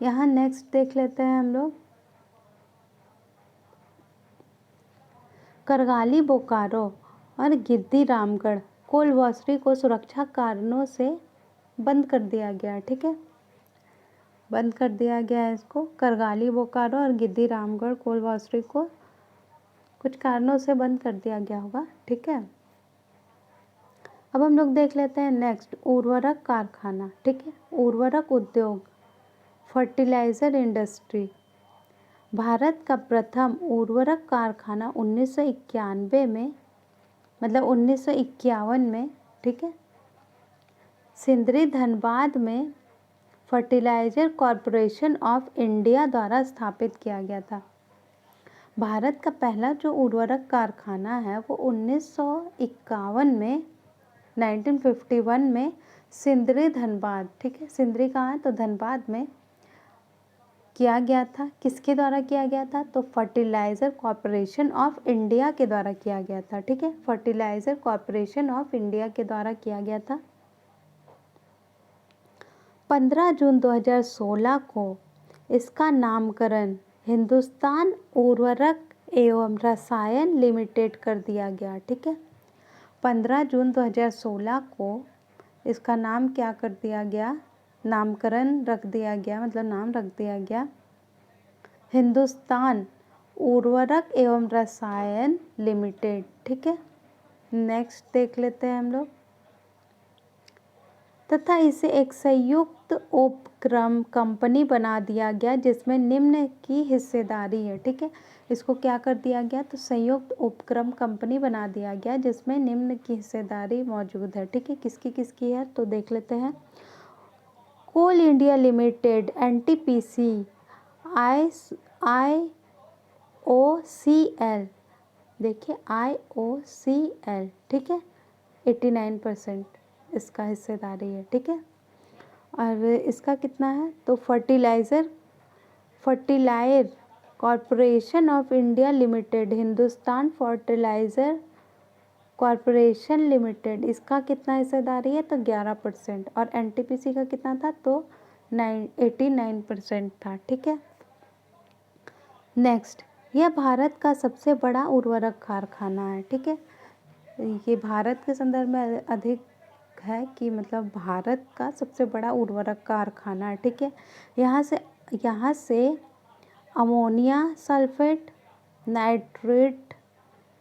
यहाँ नेक्स्ट देख लेते हैं हम लोग करगाली बोकारो और गिद्दी रामगढ़ कोल वॉशरी को सुरक्षा कारणों से बंद कर दिया गया, ठीक है। बंद कर दिया गया है इसको। करगाली बोकारो और गिद्दी रामगढ़ कोल वॉशरी को कुछ कारणों से बंद कर दिया गया होगा, ठीक है। अब हम लोग देख लेते हैं नेक्स्ट उर्वरक कारखाना, ठीक है। उर्वरक उद्योग, फर्टिलाइज़र इंडस्ट्री। भारत का प्रथम उर्वरक कारखाना 1991 में, मतलब 1951 में, ठीक है, सिंदरी धनबाद में फर्टिलाइज़र कॉरपोरेशन ऑफ इंडिया द्वारा स्थापित किया गया था। भारत का पहला जो उर्वरक कारखाना है वो 1951 में, 1951 में सिंदरी धनबाद, ठीक है। सिंदरी कहाँ है? तो धनबाद में किया गया था। किसके द्वारा किया गया था? तो फर्टिलाइज़र कॉरपोरेशन ऑफ इंडिया के द्वारा किया गया था, ठीक है। फर्टिलाइज़र कॉरपोरेशन ऑफ इंडिया के द्वारा किया गया था। 15 जून 2016 को इसका नामकरण हिंदुस्तान उर्वरक एवं रसायन लिमिटेड कर दिया गया, ठीक है। 15 जून 2016 को इसका नाम क्या कर दिया गया? नामकरण रख दिया गया, मतलब नाम रख दिया गया हिंदुस्तान उर्वरक एवं रसायन लिमिटेड, ठीक है। नेक्स्ट देख लेते हैं हम लोग। तथा इसे एक संयुक्त उपक्रम कंपनी बना दिया गया जिसमें निम्न की हिस्सेदारी है, ठीक है। इसको क्या कर दिया गया? तो संयुक्त उपक्रम कंपनी बना दिया गया जिसमें निम्न की हिस्सेदारी मौजूद है, ठीक है। किसकी किसकी है? तो देख लेते हैं। कोल इंडिया लिमिटेड, NTPC, IOCL, देखिए IOCL, ठीक है, 89% इसका हिस्सेदारी है, ठीक है। और इसका कितना है? तो fertiliser corporation of India limited, Hindustan fertiliser corporation limited, इसका कितना हिस्सेदारी है? तो 11%। और NTPC का कितना था? तो 89% था, ठीक है। नेक्स्ट, यह भारत का सबसे बड़ा उर्वरक कारखाना है, ठीक है। ये भारत के संदर्भ में अधिक है कि मतलब भारत का सबसे बड़ा उर्वरक कारखाना है, ठीक है। यहाँ से अमोनिया सल्फेट, नाइट्रेट,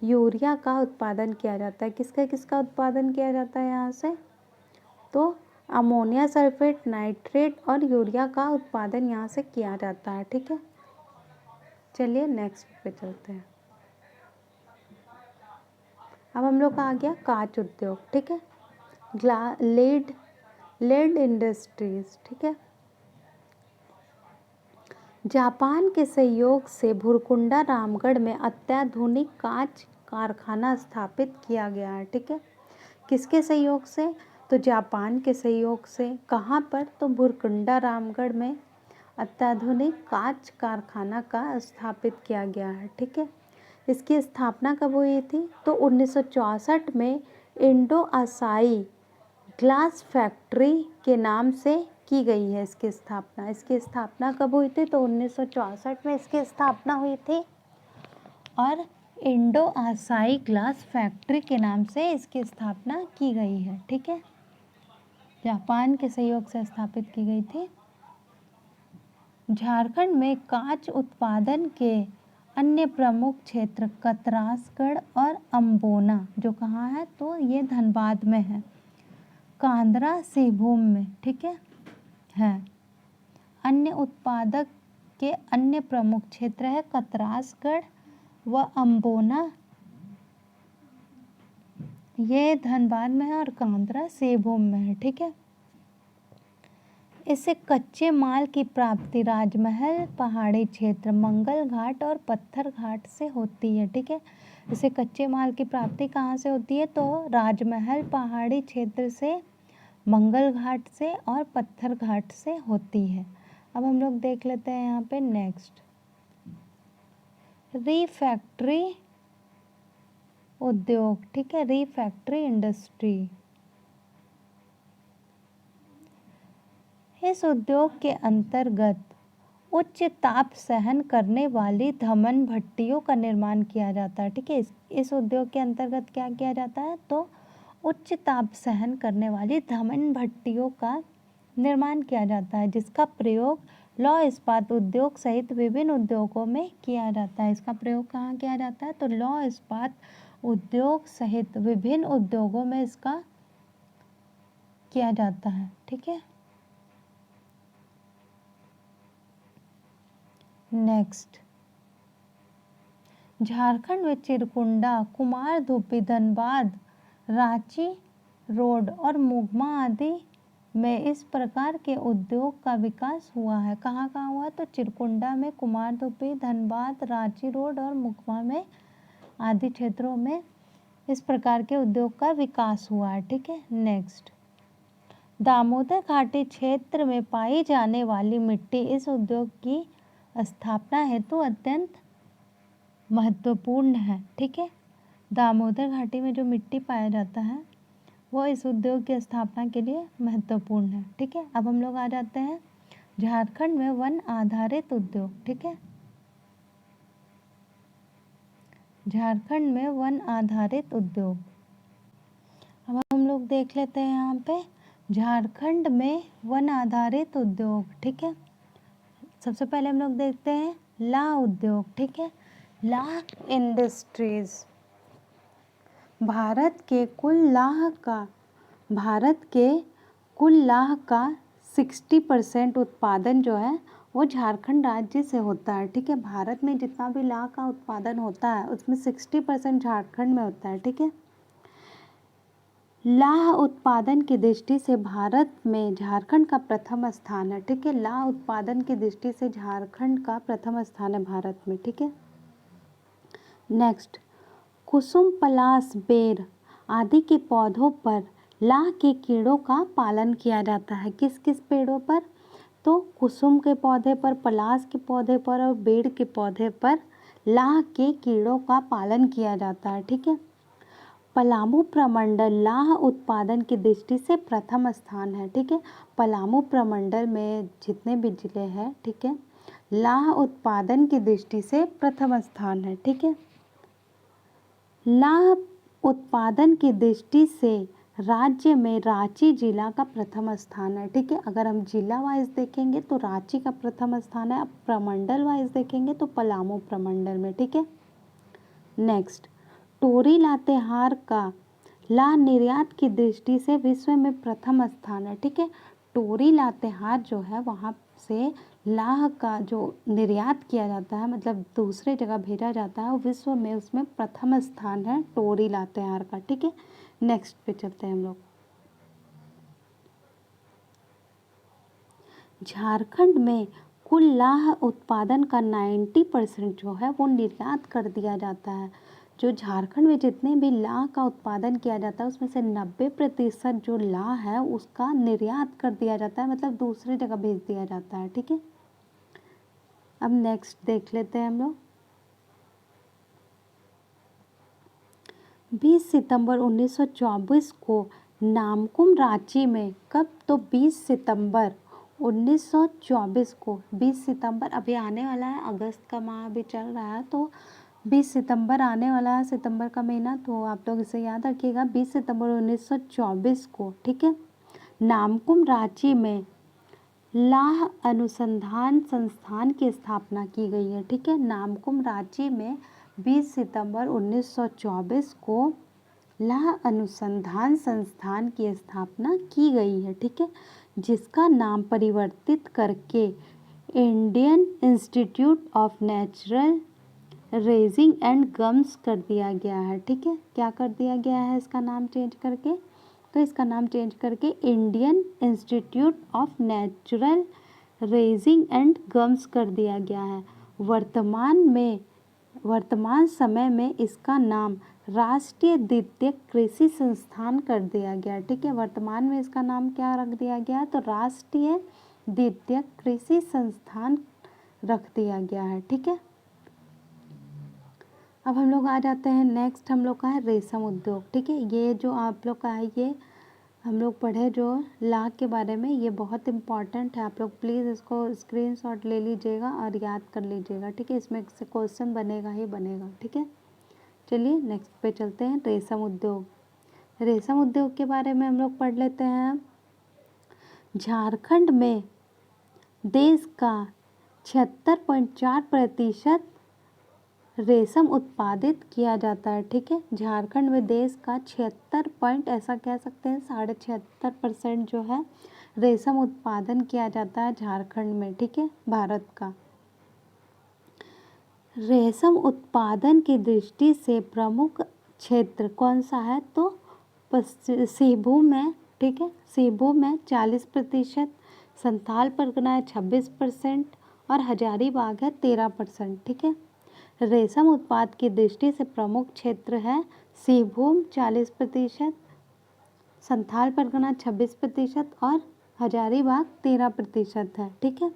यूरिया का उत्पादन किया जाता है। किसका उत्पादन किया जाता है यहाँ से? तो अमोनिया सल्फेट, नाइट्रेट और यूरिया का उत्पादन यहाँ से किया जाता है, ठीक है। चलिए नेक्स्ट पे चलते हैं। अब हम लोग का आ गया कांच उद्योग, ठीक है। लेड लेड इंडस्ट्रीज, ठीक है। जापान के सहयोग से भुरकुंडा रामगढ़ में अत्याधुनिक कांच कारखाना स्थापित किया गया है, ठीक है। किसके सहयोग से? तो जापान के सहयोग से। कहाँ पर? तो भुरकुंडा रामगढ़ में अत्याधुनिक कांच कारखाना का स्थापित किया गया है, ठीक है। इसकी स्थापना कब हुई थी? तो 1964 में इंडो आसाई ग्लास फैक्ट्री के नाम से की गई है इसकी स्थापना। इसकी स्थापना कब हुई थी? तो 1964 में इसकी स्थापना हुई थी और इंडो आसाई ग्लास फैक्ट्री के नाम से इसकी स्थापना की गई है, ठीक है। जापान के सहयोग से स्थापित की गई थी। झारखंड में कांच उत्पादन के अन्य प्रमुख क्षेत्र कतरासगढ़ और अम्बोना, जो कहाँ है? तो ये धनबाद में है। कांद्रा सिंहभूम में, ठीक है। अन्य उत्पादक के अन्य प्रमुख क्षेत्र है कतरासगढ़ व अम्बोना, ये धनबाद में है, और कांद्रा सिंहभूम में है, ठीक है। इससे कच्चे माल की प्राप्ति राजमहल पहाड़ी क्षेत्र, मंगल घाट और पत्थर घाट से होती है, ठीक है। इससे कच्चे माल की प्राप्ति कहाँ से होती है? तो राजमहल पहाड़ी क्षेत्र से, मंगल घाट से और पत्थर घाट से होती है। अब हम लोग देख लेते हैं यहाँ पे नेक्स्ट, रिफैक्ट्री उद्योग, ठीक है। रिफैक्ट्री इंडस्ट्री, इस उद्योग के अंतर्गत उच्च ताप सहन करने वाली धमन भट्टियों का निर्माण किया जाता है, ठीक है। इस उद्योग के अंतर्गत क्या किया जाता है? तो उच्च ताप सहन करने वाली धमन भट्टियों का निर्माण किया जाता है, जिसका प्रयोग लौह इस्पात उद्योग सहित विभिन्न उद्योगों में किया जाता है। इसका प्रयोग कहाँ किया जाता है? तो लौह इस्पात उद्योग सहित विभिन्न उद्योगों में इसका किया जाता है, ठीक है। नेक्स्ट, झारखंड में चिरकुंडा, कुमारधुपी, धनबाद, रांची रोड और मुगमा आदि में इस प्रकार के उद्योग का विकास हुआ है। कहाँ कहाँ हुआ? तो चिरकुंडा में, कुमारधुपी, धनबाद, रांची रोड और मुगमा में आदि क्षेत्रों में इस प्रकार के उद्योग का विकास हुआ है, ठीक है। नेक्स्ट, दामोदर घाटी क्षेत्र में पाई जाने वाली मिट्टी इस उद्योग की स्थापना हेतु अत्यंत महत्वपूर्ण है, ठीक है। दामोदर घाटी में जो मिट्टी पाया जाता है वो इस उद्योग की स्थापना के लिए महत्वपूर्ण है, ठीक है। अब हम लोग आ जाते हैं झारखंड में वन आधारित उद्योग, ठीक है। झारखंड में वन आधारित उद्योग, अब हम लोग देख लेते हैं यहाँ पे झारखंड में वन आधारित उद्योग, ठीक है। सबसे पहले हम लोग देखते हैं ला उद्योग, ठीक है। ला इंडस्ट्रीज, भारत के कुल लाह का 60% उत्पादन जो है वो झारखंड राज्य से होता है, ठीक है। भारत में जितना भी लाह का उत्पादन होता है उसमें 60% झारखंड में होता है, ठीक है। लाह उत्पादन की दृष्टि से भारत में झारखंड का प्रथम स्थान है, ठीक है। लाह उत्पादन की दृष्टि से झारखंड का प्रथम स्थान है भारत में, ठीक है। नेक्स्ट, कुसुम, पलाश, बेर आदि के पौधों पर लाह के कीड़ों का पालन किया जाता है। किस किस पेड़ों पर? तो कुसुम के पौधे पर, पलाश के पौधे पर और बेर के पौधे पर लाह के कीड़ों का पालन किया जाता है, ठीक है। पलामू प्रमंडल लाह उत्पादन की दृष्टि से प्रथम स्थान है, ठीक है। पलामू प्रमंडल में जितने भी जिले हैं, ठीक है, लाह उत्पादन की दृष्टि से प्रथम स्थान है, ठीक है। लाह उत्पादन की दृष्टि से राज्य में रांची जिला का प्रथम स्थान है, ठीक है। अगर हम जिला वाइज देखेंगे तो रांची का प्रथम स्थान है। अब प्रमंडल वाइज देखेंगे तो पलामू प्रमंडल में, ठीक है। नेक्स्ट, टोरी लातेहार का लाह निर्यात की दृष्टि से विश्व में प्रथम स्थान है, ठीक है। टोरी लातेहार जो है वहाँ से लाह का जो निर्यात किया जाता है, मतलब दूसरे जगह भेजा जाता है, विश्व में उसमें प्रथम स्थान है टोरी लातेहार का, ठीक है। नेक्स्ट पे चलते हैं हम लोग। झारखंड में कुल लाह उत्पादन का 90% जो है वो निर्यात कर दिया जाता है। जो झारखंड में जितने भी लाह का उत्पादन किया जाता है उसमें से 90% जो लाह है उसका निर्यात कर दिया जाता है, मतलब दूसरी जगह भेज दिया जाता है। ठीक है, अब नेक्स्ट देख लेते हैं हम लोग। 20 सितंबर 1924 को नामकुम रांची में, कब, तो 20 सितंबर 1924 को, 20 सितंबर अभी आने वाला है, अगस्त का माह अभी चल रहा है, तो 20 सितंबर आने वाला है, सितंबर का महीना, तो आप लोग इसे याद रखिएगा। 20 सितंबर 1924 को, ठीक है, नामकुम रांची में लाह अनुसंधान संस्थान की स्थापना की गई है। ठीक है, नामकुम रांची में 20 सितंबर 1924 को लाह अनुसंधान संस्थान की स्थापना की गई है। ठीक है, जिसका नाम परिवर्तित करके Indian institute of natural raising and gums कर दिया गया है। ठीक है, क्या कर दिया गया है इसका नाम चेंज करके, तो इसका नाम चेंज करके Indian institute of natural raising and gums कर दिया गया है। वर्तमान समय में इसका नाम राष्ट्रीय द्वितीयक कृषि संस्थान कर दिया गया। ठीक है, वर्तमान में इसका नाम क्या रख दिया गया है, तो राष्ट्रीय द्वितीयक कृषि संस्थान रख दिया गया है। ठीक है, अब हम लोग आ जाते हैं, नेक्स्ट हम लोग का है रेशम उद्योग। ठीक है, ये जो आप लोग का है, ये हम लोग पढ़े जो लाख के बारे में, ये बहुत इम्पॉर्टेंट है, आप लोग प्लीज़ इसको स्क्रीनशॉट ले लीजिएगा और याद कर लीजिएगा। ठीक है, इसमें से क्वेश्चन बनेगा ही बनेगा। ठीक है, चलिए नेक्स्ट पे चलते हैं, रेशम उद्योग। रेशम उद्योग के बारे में हम लोग पढ़ लेते हैं। झारखंड में देश का 76.4% रेशम उत्पादित किया जाता है। ठीक है, झारखंड में देश का 76 पॉइंट, ऐसा कह सकते हैं 76.5% जो है रेशम उत्पादन किया जाता है झारखंड में। ठीक है, भारत का रेशम उत्पादन की दृष्टि से प्रमुख क्षेत्र कौन सा है, तो सिंहभूम है। ठीक है, सिंहभूम में 40%, संथाल परगना है 26% और हजारीबाग है 13%। ठीक है, रेशम उत्पाद की दृष्टि से प्रमुख क्षेत्र है सिंहभूम 40%, संथाल परगना 26% और हजारीबाग 13% है। ठीक है,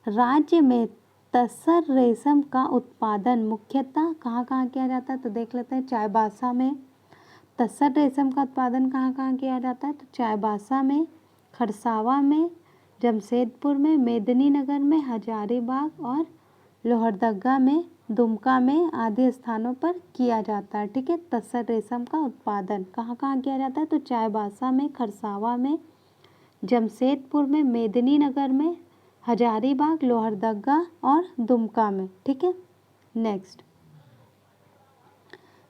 राज्य में तसर रेशम का उत्पादन मुख्यतः कहाँ कहाँ किया जाता है, तो देख लेते हैं। चाईबासा में तसर रेशम का उत्पादन कहाँ कहाँ किया जाता है, तो चाईबासा में, खरसावा में, जमशेदपुर में, मेदिनीनगर में, हजारीबाग और लोहरदगा में, दुमका में आदि स्थानों पर किया जाता है। ठीक है, तसर रेशम का उत्पादन कहाँ कहाँ किया जाता है, तो चाईबासा में, खरसावा में, जमशेदपुर में, मेदिनीनगर में, हजारीबाग, लोहरदगा और दुमका में। ठीक है, नेक्स्ट,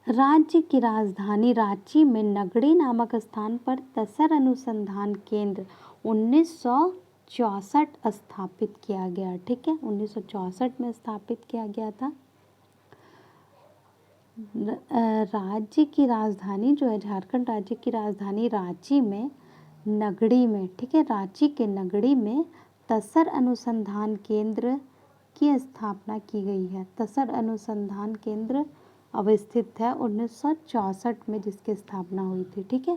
राज्य की राजधानी रांची में नगड़ी नामक स्थान पर तसर अनुसंधान केंद्र 1964 स्थापित किया गया। ठीक है, 1964 में स्थापित किया गया था। राज्य की राजधानी जो है, झारखंड राज्य की राजधानी रांची में नगड़ी में, ठीक है, रांची के नगड़ी में तसर अनुसंधान केंद्र की स्थापना की गई है। तसर अनुसंधान केंद्र अवस्थित है 1964 में, जिसकी स्थापना हुई थी। ठीक है,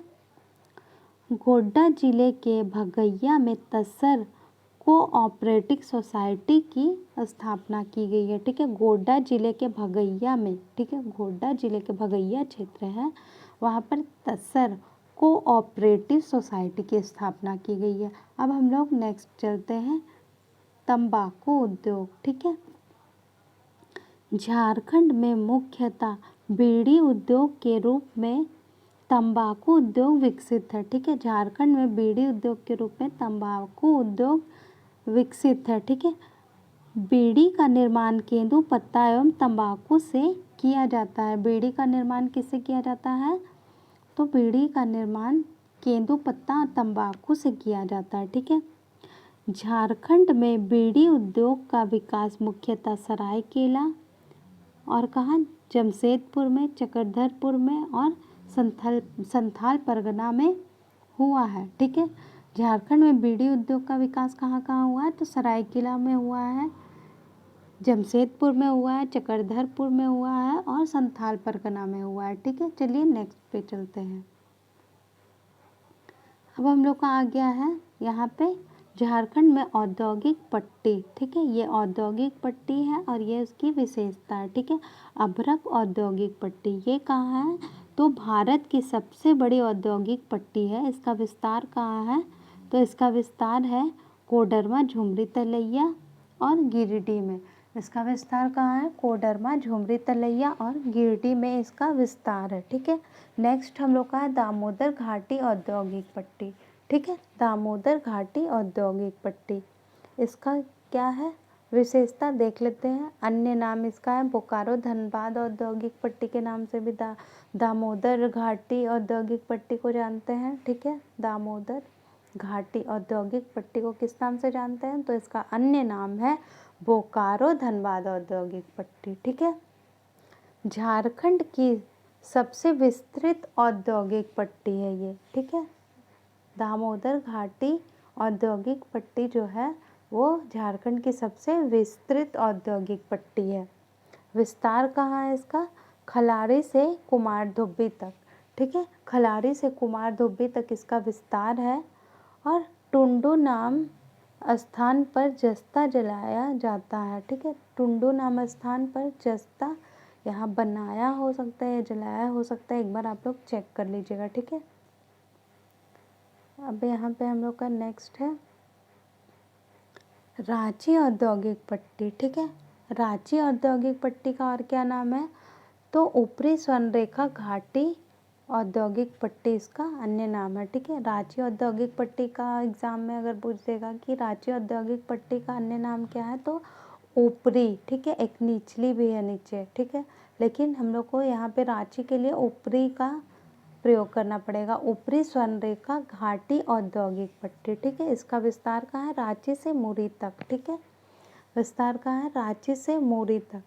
गोड्डा जिले के भगैया में तसर कोऑपरेटिव सोसाइटी की स्थापना की गई है। ठीक है, गोड्डा जिले के भगैया में, ठीक है, गोड्डा जिले के भगैया क्षेत्र है, वहाँ पर तसर कोऑपरेटिव सोसाइटी की स्थापना की गई है। अब हम लोग नेक्स्ट चलते हैं, तंबाकू उद्योग। ठीक है, झारखंड में मुख्यतः बीड़ी उद्योग के रूप में तंबाकू उद्योग विकसित है। ठीक है, झारखंड में बीड़ी उद्योग के रूप में तंबाकू उद्योग विकसित है। ठीक है, बीड़ी का निर्माण केंदू पत्ता एवं तंबाकू से किया जाता है। बीड़ी का निर्माण किससे किया जाता है, तो बीड़ी का निर्माण केंदू पत्ता और तंबाकू से किया जाता है। ठीक है, झारखंड में बीड़ी उद्योग का विकास मुख्यतः सरायकेला और कहाँ, जमशेदपुर में, चक्रधरपुर में और संथाल परगना में हुआ है। ठीक है, झारखंड में बीड़ी उद्योग का विकास कहाँ कहाँ हुआ है? तो सरायकेला में हुआ है, जमशेदपुर में हुआ है, चक्रधरपुर में हुआ है और संथाल परगना में हुआ है। ठीक है, चलिए नेक्स्ट पे चलते हैं। अब हम लोग का आ गया है यहाँ पे झारखंड में औद्योगिक पट्टी। ठीक है, ये औद्योगिक पट्टी है और ये उसकी विशेषता है। ठीक है, अभ्रक औद्योगिक पट्टी ये कहाँ है? तो भारत की सबसे बड़ी औद्योगिक पट्टी है। इसका विस्तार कहाँ है? तो इसका विस्तार है कोडरमा, झुमरी तलैया और गिरिडीह में। इसका विस्तार कहाँ है? कोडरमा, झुमरी तलैया और गिरिडीह में इसका विस्तार है। ठीक है, नेक्स्ट हम लोग का है दामोदर घाटी औद्योगिक पट्टी। ठीक है, दामोदर घाटी औद्योगिक पट्टी, इसका क्या है विशेषता देख लेते हैं। अन्य नाम इसका है बोकारो धनबाद औद्योगिक पट्टी के नाम से भी दामोदर घाटी औद्योगिक पट्टी को जानते हैं। ठीक है, दामोदर घाटी औद्योगिक पट्टी को किस नाम से जानते हैं? तो इसका अन्य नाम है बोकारो धनबाद औद्योगिक पट्टी। ठीक है, झारखंड की सबसे विस्तृत औद्योगिक पट्टी है ये। ठीक है, दामोदर घाटी औद्योगिक पट्टी जो है वो झारखंड की सबसे विस्तृत औद्योगिक पट्टी है। विस्तार कहाँ है इसका? खलारी से कुमारधुब्बी तक। ठीक है, खलारी से कुमारधुब्बी तक इसका विस्तार है और टुंडू नाम स्थान पर जस्ता जलाया जाता है। ठीक है, टुंडू नाम स्थान पर जस्ता यहाँ बनाया हो सकता है, जलाया हो सकता है, एक बार आप लोग चेक कर लीजिएगा। ठीक है, अब यहाँ पे हम लोग का नेक्स्ट है रांची औद्योगिक पट्टी। ठीक है, रांची औद्योगिक पट्टी का और क्या नाम है? तो ऊपरी स्वर्णरेखा घाटी औद्योगिक पट्टी इसका अन्य नाम है। ठीक है, रांची औद्योगिक पट्टी का एग्जाम में अगर पूछ देगा कि रांची औद्योगिक पट्टी का अन्य नाम क्या है, तो ऊपरी। ठीक है, एक निचली भी है नीचे। ठीक है, लेकिन हम लोग को यहाँ पे रांची के लिए ऊपरी का प्रयोग करना पड़ेगा, ऊपरी स्वर्णरेखा घाटी औद्योगिक पट्टी। ठीक है, इसका विस्तार कहाँ है? रांची से मुरी तक। ठीक है, विस्तार कहाँ है? रांची से मुरी तक।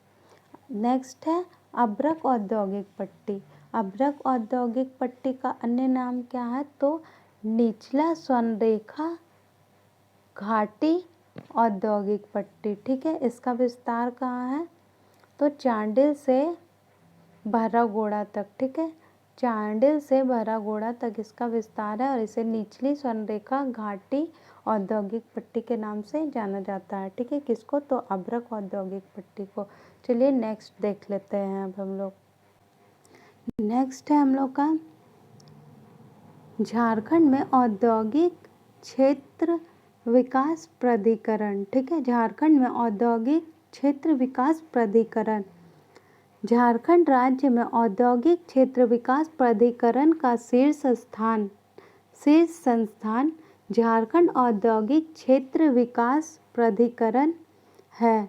नेक्स्ट है अभ्रक औद्योगिक पट्टी। अभ्रक औद्योगिक पट्टी का अन्य नाम क्या है? तो निचला स्वर्णरेखा घाटी औद्योगिक पट्टी। ठीक है, इसका विस्तार कहाँ है? तो चांडिल से बहरागोड़ा तक। ठीक है, चांडिल से बहरागोड़ा तक इसका विस्तार है और इसे निचली स्वर्णरेखा घाटी औद्योगिक पट्टी के नाम से जाना जाता है। ठीक है, किसको? तो अभ्रक औद्योगिक पट्टी को। चलिए नेक्स्ट देख लेते हैं। अब हम लोग नेक्स्ट है हम लोग का झारखंड में औद्योगिक क्षेत्र विकास प्राधिकरण। ठीक है, झारखंड में औद्योगिक क्षेत्र विकास प्राधिकरण। झारखंड राज्य में औद्योगिक क्षेत्र विकास प्राधिकरण का शीर्ष संस्थान झारखंड औद्योगिक क्षेत्र विकास प्राधिकरण है।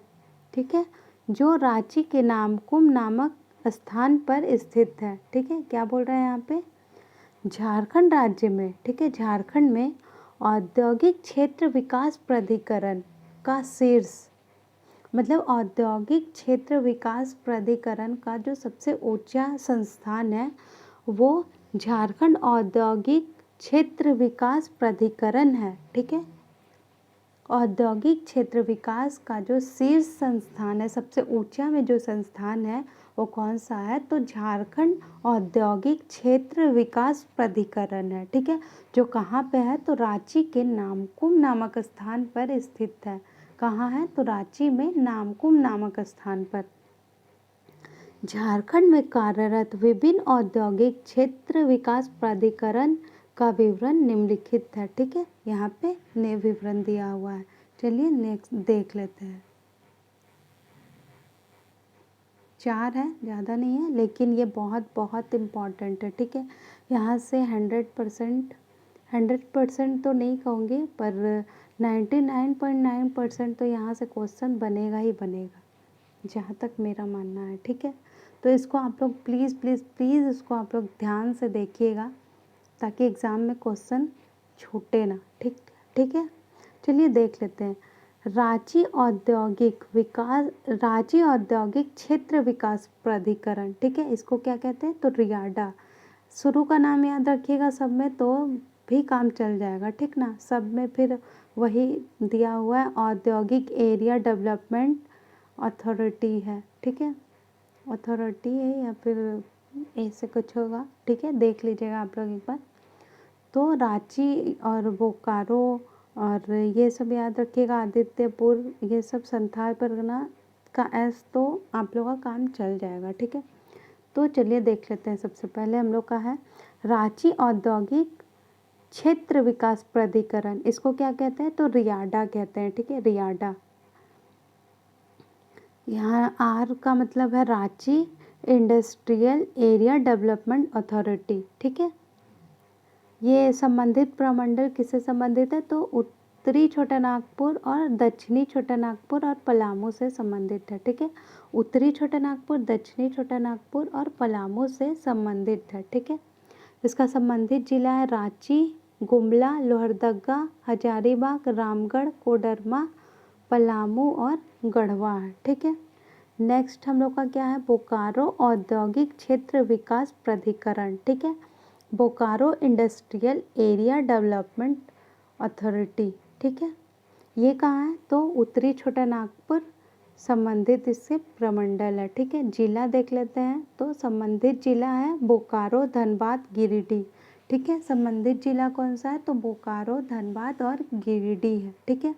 ठीक है, जो रांची के नामकुम नामक स्थान पर स्थित है। ठीक है, क्या बोल रहे हैं यहाँ पे? झारखंड राज्य में, ठीक है, झारखंड में औद्योगिक क्षेत्र विकास प्राधिकरण का शीर्ष मतलब औद्योगिक क्षेत्र विकास प्राधिकरण का जो सबसे ऊंचा संस्थान है वो झारखंड औद्योगिक क्षेत्र विकास प्राधिकरण है। ठीक है, औद्योगिक क्षेत्र विकास का जो शीर्ष संस्थान है, सबसे ऊंचा में जो संस्थान है वो कौन सा है? तो झारखंड औद्योगिक क्षेत्र विकास प्राधिकरण है। ठीक है, जो कहाँ पे है? तो रांची के नामकुम नामक स्थान पर स्थित है। कहाँ है? तो रांची में नामकुम नामक स्थान पर। झारखंड में कार्यरत विभिन्न औद्योगिक क्षेत्र विकास प्राधिकरण का विवरण निम्नलिखित है। ठीक है, यहाँ पे विवरण दिया हुआ है। चलिए नेक्स्ट देख लेते हैं। 4 है, ज़्यादा नहीं है, लेकिन ये बहुत बहुत इम्पॉर्टेंट है। ठीक है, यहाँ से 100% तो नहीं कहूँगी, पर 99.9% तो यहाँ से क्वेश्चन बनेगा ही बनेगा, जहाँ तक मेरा मानना है। ठीक है, तो इसको आप लोग प्लीज़ प्लीज़ प्लीज़ इसको आप लोग ध्यान से देखिएगा ताकि एग्ज़ाम में क्वेश्चन छूटे ना। ठीक है, चलिए देख लेते हैं। रांची औद्योगिक क्षेत्र विकास प्राधिकरण। ठीक है, इसको क्या कहते हैं? तो रियाडा। शुरू का नाम याद रखिएगा सब में, तो भी काम चल जाएगा, ठीक ना। सब में फिर वही दिया हुआ है, औद्योगिक एरिया डेवलपमेंट अथॉरिटी है, ठीक है, अथॉरिटी है या फिर ऐसे कुछ होगा, ठीक है, देख लीजिएगा आप लोग एक बार। तो रांची और बोकारो और ये सब याद रखिएगा, आदित्यपुर, ये सब संथाल परगना का एस, तो आप लोगों का काम चल जाएगा, ठीक है। तो चलिए देख लेते हैं। सबसे पहले हम लोग का है रांची औद्योगिक क्षेत्र विकास प्राधिकरण, इसको क्या कहते हैं, तो रियाडा कहते हैं, ठीक है, रियाडा। यहाँ आर का मतलब है Ranchi industrial area development authority, ठीक है। ये संबंधित प्रमंडल किससे संबंधित है, तो उत्तरी छोटा नागपुर और दक्षिणी छोटा नागपुर और पलामू से संबंधित है, ठीक है। उत्तरी छोटा नागपुर, दक्षिणी छोटा नागपुर और पलामू से संबंधित है, ठीक है। इसका संबंधित जिला है रांची, गुमला, लोहरदगा, हजारीबाग, रामगढ़, कोडरमा, पलामू और गढ़वा है, ठीक है। नेक्स्ट हम लोग का क्या है, बोकारो औद्योगिक क्षेत्र विकास प्राधिकरण, ठीक है, Bokaro industrial area development authority, ठीक है। ये कहाँ है, तो उत्तरी छोटा नागपुर संबंधित इससे प्रमंडल है, ठीक है। जिला देख लेते हैं, तो संबंधित जिला है बोकारो, धनबाद, गिरिडीह, ठीक है। संबंधित जिला कौन सा है, तो बोकारो, धनबाद और गिरिडीह है, ठीक है।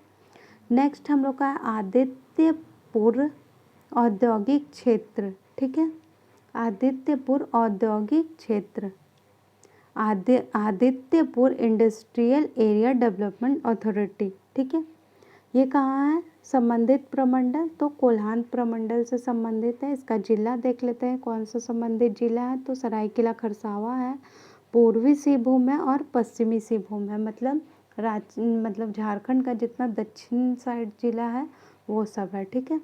नेक्स्ट हम लोग का है आदित्यपुर औद्योगिक क्षेत्र, ठीक है, आदित्यपुर औद्योगिक क्षेत्र, Adityapur industrial area development authority, ठीक है। ये कहाँ है, संबंधित प्रमंडल, तो कोल्हान प्रमंडल से संबंधित है। इसका जिला देख लेते हैं, कौन सा संबंधित जिला है, तो सरायकेला खरसावा है, पूर्वी सिंहभूम है और पश्चिमी सिंहभूम है। मतलब झारखंड का जितना दक्षिण साइड जिला है वो सब है, ठीक है।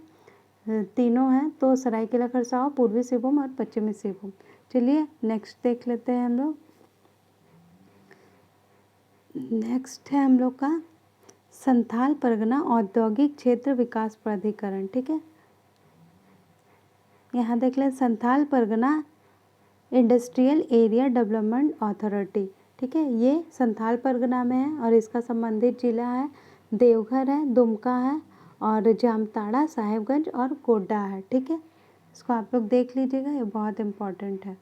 तीनों हैं, तो सरायकेला खरसावा, पूर्वी सिंहभूम और पश्चिमी सिंहभूम। चलिए नेक्स्ट देख लेते हैं हम लोग। नेक्स्ट है हम लोग का संथाल परगना औद्योगिक क्षेत्र विकास प्राधिकरण, ठीक है। यहाँ देख लें Santhal Pargana industrial area development authority, ठीक है। ये संथाल परगना में है और इसका संबंधित जिला है देवघर है, दुमका है और जामताड़ा, साहेबगंज और गोड्डा है, ठीक है। इसको आप लोग देख लीजिएगा, ये बहुत इम्पोर्टेंट है।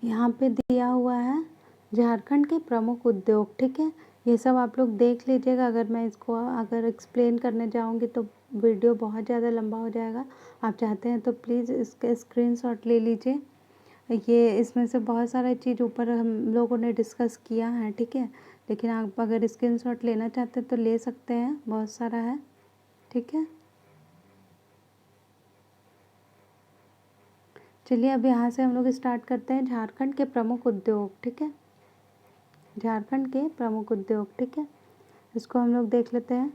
यहाँ पे दिया हुआ है झारखंड के प्रमुख उद्योग, ठीक है। ये सब आप लोग देख लीजिएगा। अगर मैं इसको अगर एक्सप्लेन करने जाऊँगी तो वीडियो बहुत ज़्यादा लंबा हो जाएगा। आप चाहते हैं तो प्लीज़ इसके स्क्रीनशॉट ले लीजिए। ये इसमें से बहुत सारा चीज़ ऊपर हम लोगों ने डिस्कस किया है, ठीक है, लेकिन आप अगर स्क्रीनशॉट लेना चाहते हैं तो ले सकते हैं, बहुत सारा है, ठीक है। चलिए अब यहाँ से हम लोग स्टार्ट करते हैं झारखंड के प्रमुख उद्योग, ठीक है, झारखंड के प्रमुख उद्योग, ठीक है। इसको हम लोग देख लेते हैं।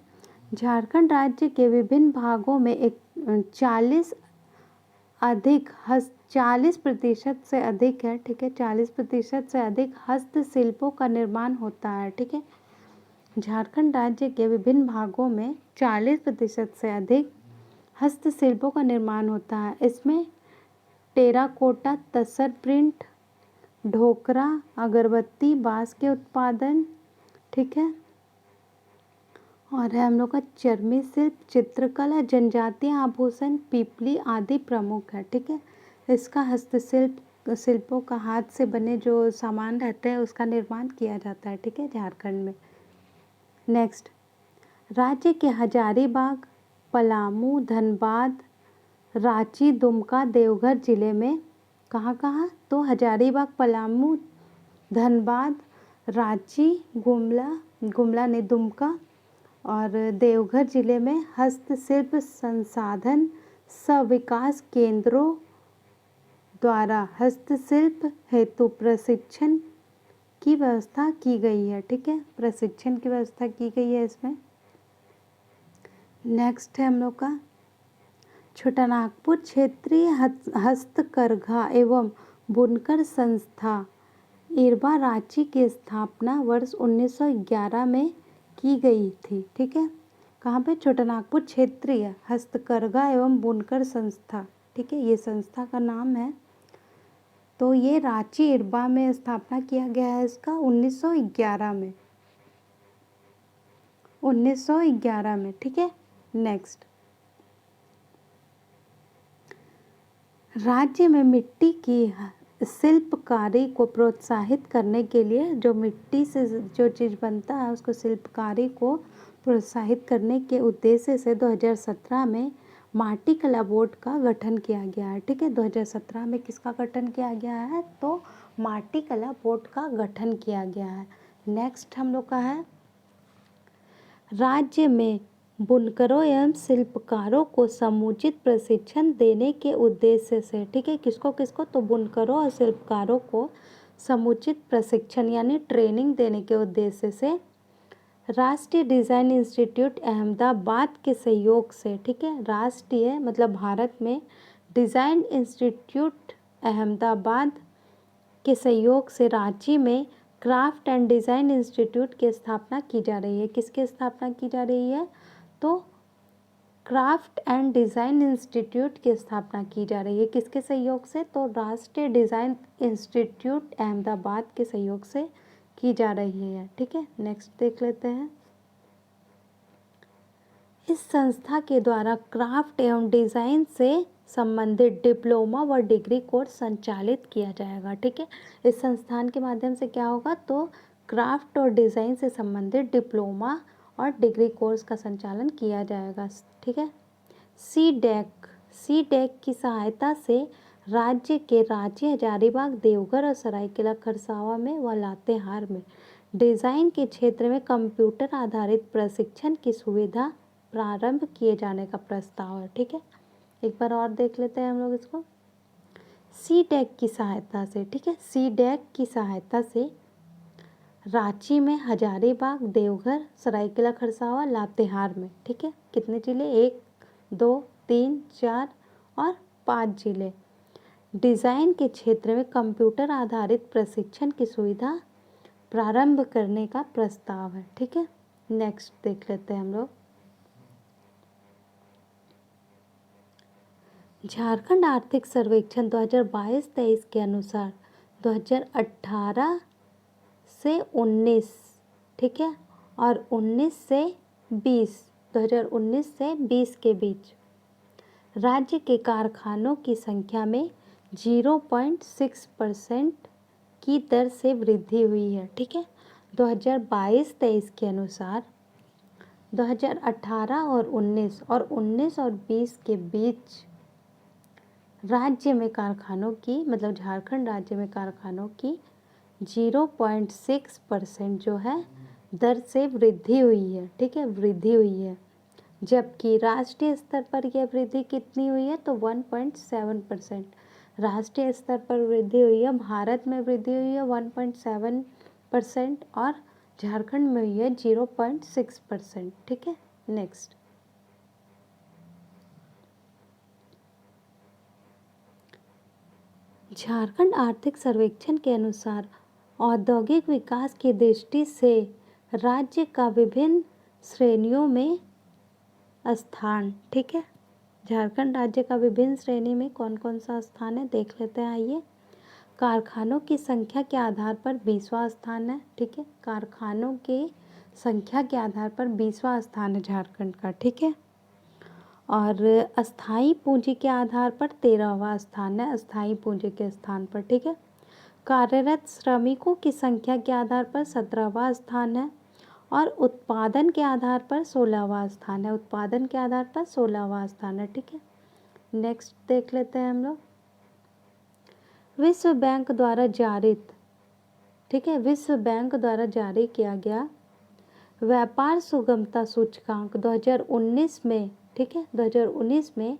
झारखंड राज्य के विभिन्न भागों में एक 40% से अधिक है, ठीक है, 40% से अधिक हस्तशिल्पों का निर्माण होता है, ठीक है। झारखंड राज्य के विभिन्न भागों में 40% से अधिक हस्तशिल्पों का निर्माण होता है। इसमें टेराकोटा, तसर प्रिंट, ढोकरा, अगरबत्ती, बांस के उत्पादन, ठीक है, और है हम लोग का चर्मी शिल्प, चित्रकला, जनजातीय आभूषण, पीपली आदि प्रमुख है, ठीक है। इसका शिल्पों का हाथ से बने जो सामान रहते हैं उसका निर्माण किया जाता है, ठीक है, झारखंड में। नेक्स्ट, राज्य के हजारीबाग, पलामू, धनबाद, रांची, दुमका, देवघर जिले में कहाँ, तो हजारीबाग, पलामू, धनबाद, रांची, गुमला ने दुमका और देवघर जिले में हस्तशिल्प संसाधन सविकास केंद्रों द्वारा हस्तशिल्प हेतु प्रशिक्षण की व्यवस्था की गई है, ठीक है, प्रशिक्षण की व्यवस्था की गई है इसमें। नेक्स्ट है हम लोग का छोटा नागपुर क्षेत्रीय हस्तकरघा एवं बुनकर संस्था इरबा रांची की स्थापना वर्ष 1911 में की गई थी, ठीक है। कहाँ पे, छोटा नागपुर क्षेत्रीय हस्तकरघा एवं बुनकर संस्था, ठीक है, ये संस्था का नाम है तो ये रांची इरबा में स्थापना किया गया है इसका 1911 में, 1911 में। ठीक है, नेक्स्ट, राज्य में मिट्टी की शिल्पकारी को प्रोत्साहित करने के लिए, जो मिट्टी से जो चीज़ बनता है उसको शिल्पकारी को प्रोत्साहित करने के उद्देश्य से 2017 में माटी कला बोर्ड का गठन किया गया है। ठीक है, 2017 में किसका गठन किया गया है? तो माटी कला बोर्ड का गठन किया गया है। नेक्स्ट हम लोग का है, राज्य में बुनकरों एवं शिल्पकारों को समुचित प्रशिक्षण देने के उद्देश्य से, ठीक है, किसको किसको? तो बुनकरों और शिल्पकारों को समुचित प्रशिक्षण यानी ट्रेनिंग देने के उद्देश्य से राष्ट्रीय डिज़ाइन इंस्टीट्यूट अहमदाबाद के सहयोग से, ठीक है, राष्ट्रीय मतलब भारत में डिज़ाइन इंस्टीट्यूट अहमदाबाद के सहयोग से रांची में क्राफ्ट एंड डिज़ाइन इंस्टीट्यूट की स्थापना की जा रही है। किसकी स्थापना की जा रही है? तो क्राफ्ट एंड डिज़ाइन इंस्टीट्यूट की स्थापना की जा रही है। किसके सहयोग से? तो राष्ट्रीय डिज़ाइन इंस्टीट्यूट अहमदाबाद के सहयोग से की जा रही है। ठीक है, नेक्स्ट देख लेते हैं। इस संस्था के द्वारा क्राफ्ट एवं डिज़ाइन से संबंधित डिप्लोमा व डिग्री कोर्स संचालित किया जाएगा। ठीक है, इस संस्थान के माध्यम से क्या होगा? तो क्राफ्ट और डिज़ाइन से संबंधित डिप्लोमा और डिग्री कोर्स का संचालन किया जाएगा। ठीक है, सी डैक की सहायता से राज्य के रांची, हजारीबाग, देवघर और सरायकेला खरसावा में व लातेहार में डिज़ाइन के क्षेत्र में कंप्यूटर आधारित प्रशिक्षण की सुविधा प्रारंभ किए जाने का प्रस्ताव है। ठीक है, एक बार और देख लेते हैं हम लोग इसको। सी-डैक की सहायता से, ठीक है, सी-डैक की सहायता से रांची में, हजारीबाग, देवघर, सरायकेला खरसावा, लातेहार में, ठीक है, कितने जिले? 1, 2, 3, 4 और 5 जिले डिज़ाइन के क्षेत्र में कंप्यूटर आधारित प्रशिक्षण की सुविधा प्रारंभ करने का प्रस्ताव है। ठीक है, नेक्स्ट देख लेते हैं हम लोग। झारखंड आर्थिक सर्वेक्षण 2022-23 के अनुसार 2018 से 19, ठीक है, और 19 से 20, 2019 से 20 के बीच राज्य के कारखानों की संख्या में 0.6% की दर से वृद्धि हुई है। ठीक है, 2022-23 के अनुसार 2018 और 19 और 20 के बीच राज्य में कारखानों की, मतलब झारखंड राज्य में कारखानों की 0.6% जो है दर से वृद्धि हुई है। ठीक है, वृद्धि हुई है, जबकि राष्ट्रीय स्तर पर यह वृद्धि कितनी हुई है? तो 1.7% राष्ट्रीय स्तर पर वृद्धि हुई है। भारत में वृद्धि हुई है 1.7% और झारखंड में हुई है 0.6%। ठीक है, नेक्स्ट, झारखंड आर्थिक सर्वेक्षण के अनुसार औद्योगिक विकास की दृष्टि से राज्य का विभिन्न श्रेणियों में स्थान, ठीक है, झारखंड राज्य का विभिन्न श्रेणी में कौन कौन सा स्थान है देख लेते हैं। आइए, कारखानों की संख्या के आधार पर 20वां स्थान है। ठीक है, कारखानों के संख्या के आधार पर 20वां स्थान है झारखंड का। ठीक है, और अस्थाई पूंजी के आधार पर 13वां स्थान है, अस्थाई पूंजी के स्थान पर। ठीक है, कार्यरत श्रमिकों की संख्या के आधार पर 17वां स्थान है और उत्पादन के आधार पर 16वां स्थान है, उत्पादन के आधार पर 16वां स्थान है। ठीक है, नेक्स्ट देख लेते हैं हम लोग। विश्व बैंक द्वारा जारी, ठीक है, विश्व बैंक द्वारा जारी किया गया व्यापार सुगमता सूचकांक 2019 में, ठीक है, 2019 में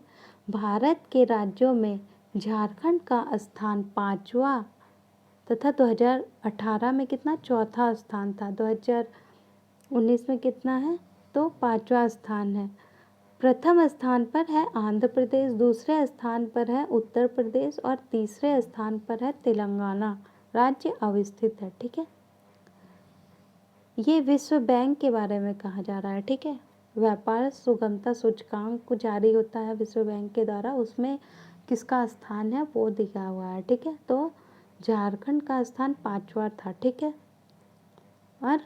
भारत के राज्यों में झारखंड का स्थान 5वां तथा 2018 में कितना? 4था स्थान था। 2019 में कितना है? तो 5वां स्थान है। प्रथम स्थान पर है आंध्र प्रदेश, दूसरे स्थान पर है उत्तर प्रदेश और तीसरे स्थान पर है तेलंगाना राज्य अवस्थित है। ठीक है, ये विश्व बैंक के बारे में कहा जा रहा है। ठीक है, व्यापार सुगमता सूचकांक को जारी होता है विश्व बैंक के द्वारा, उसमें किसका स्थान है वो दिखा हुआ है। ठीक है, तो झारखंड का स्थान 5वां था, ठीक है। और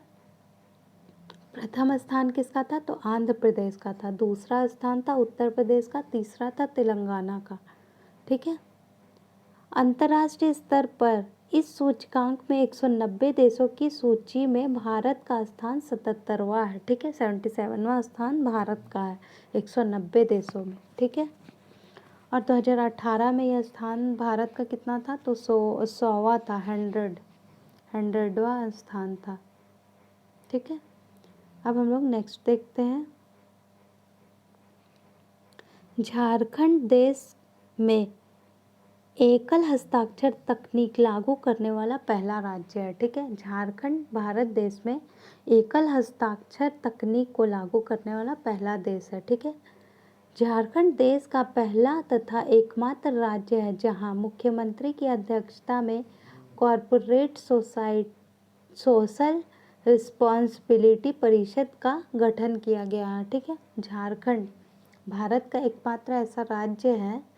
प्रथम स्थान किसका था, तो आंध्र प्रदेश का था, दूसरा स्थान था उत्तर प्रदेश का, तीसरा था तेलंगाना का, ठीक है। अंतर्राष्ट्रीय स्तर पर इस सूचकांक में 190 देशों की सूची में भारत का स्थान 77वां है, ठीक है। 77वां स्थान भारत का है 190 देशों में, ठीक है। और 2018 में यह स्थान भारत का कितना था, तो 100वां था, 100वां स्थान था, ठीक है। अब हम लोग नेक्स्ट देखते हैं। झारखंड देश में एकल हस्ताक्षर तकनीक लागू करने वाला पहला राज्य है, ठीक है। झारखंड भारत देश में एकल हस्ताक्षर तकनीक को लागू करने वाला पहला देश है, ठीक है। झारखंड देश का पहला तथा एकमात्र राज्य है जहां मुख्यमंत्री की अध्यक्षता में कॉरपोरेट सोशल रिस्पॉन्सिबिलिटी परिषद का गठन किया गया है, ठीक है। झारखंड भारत का एकमात्र ऐसा राज्य है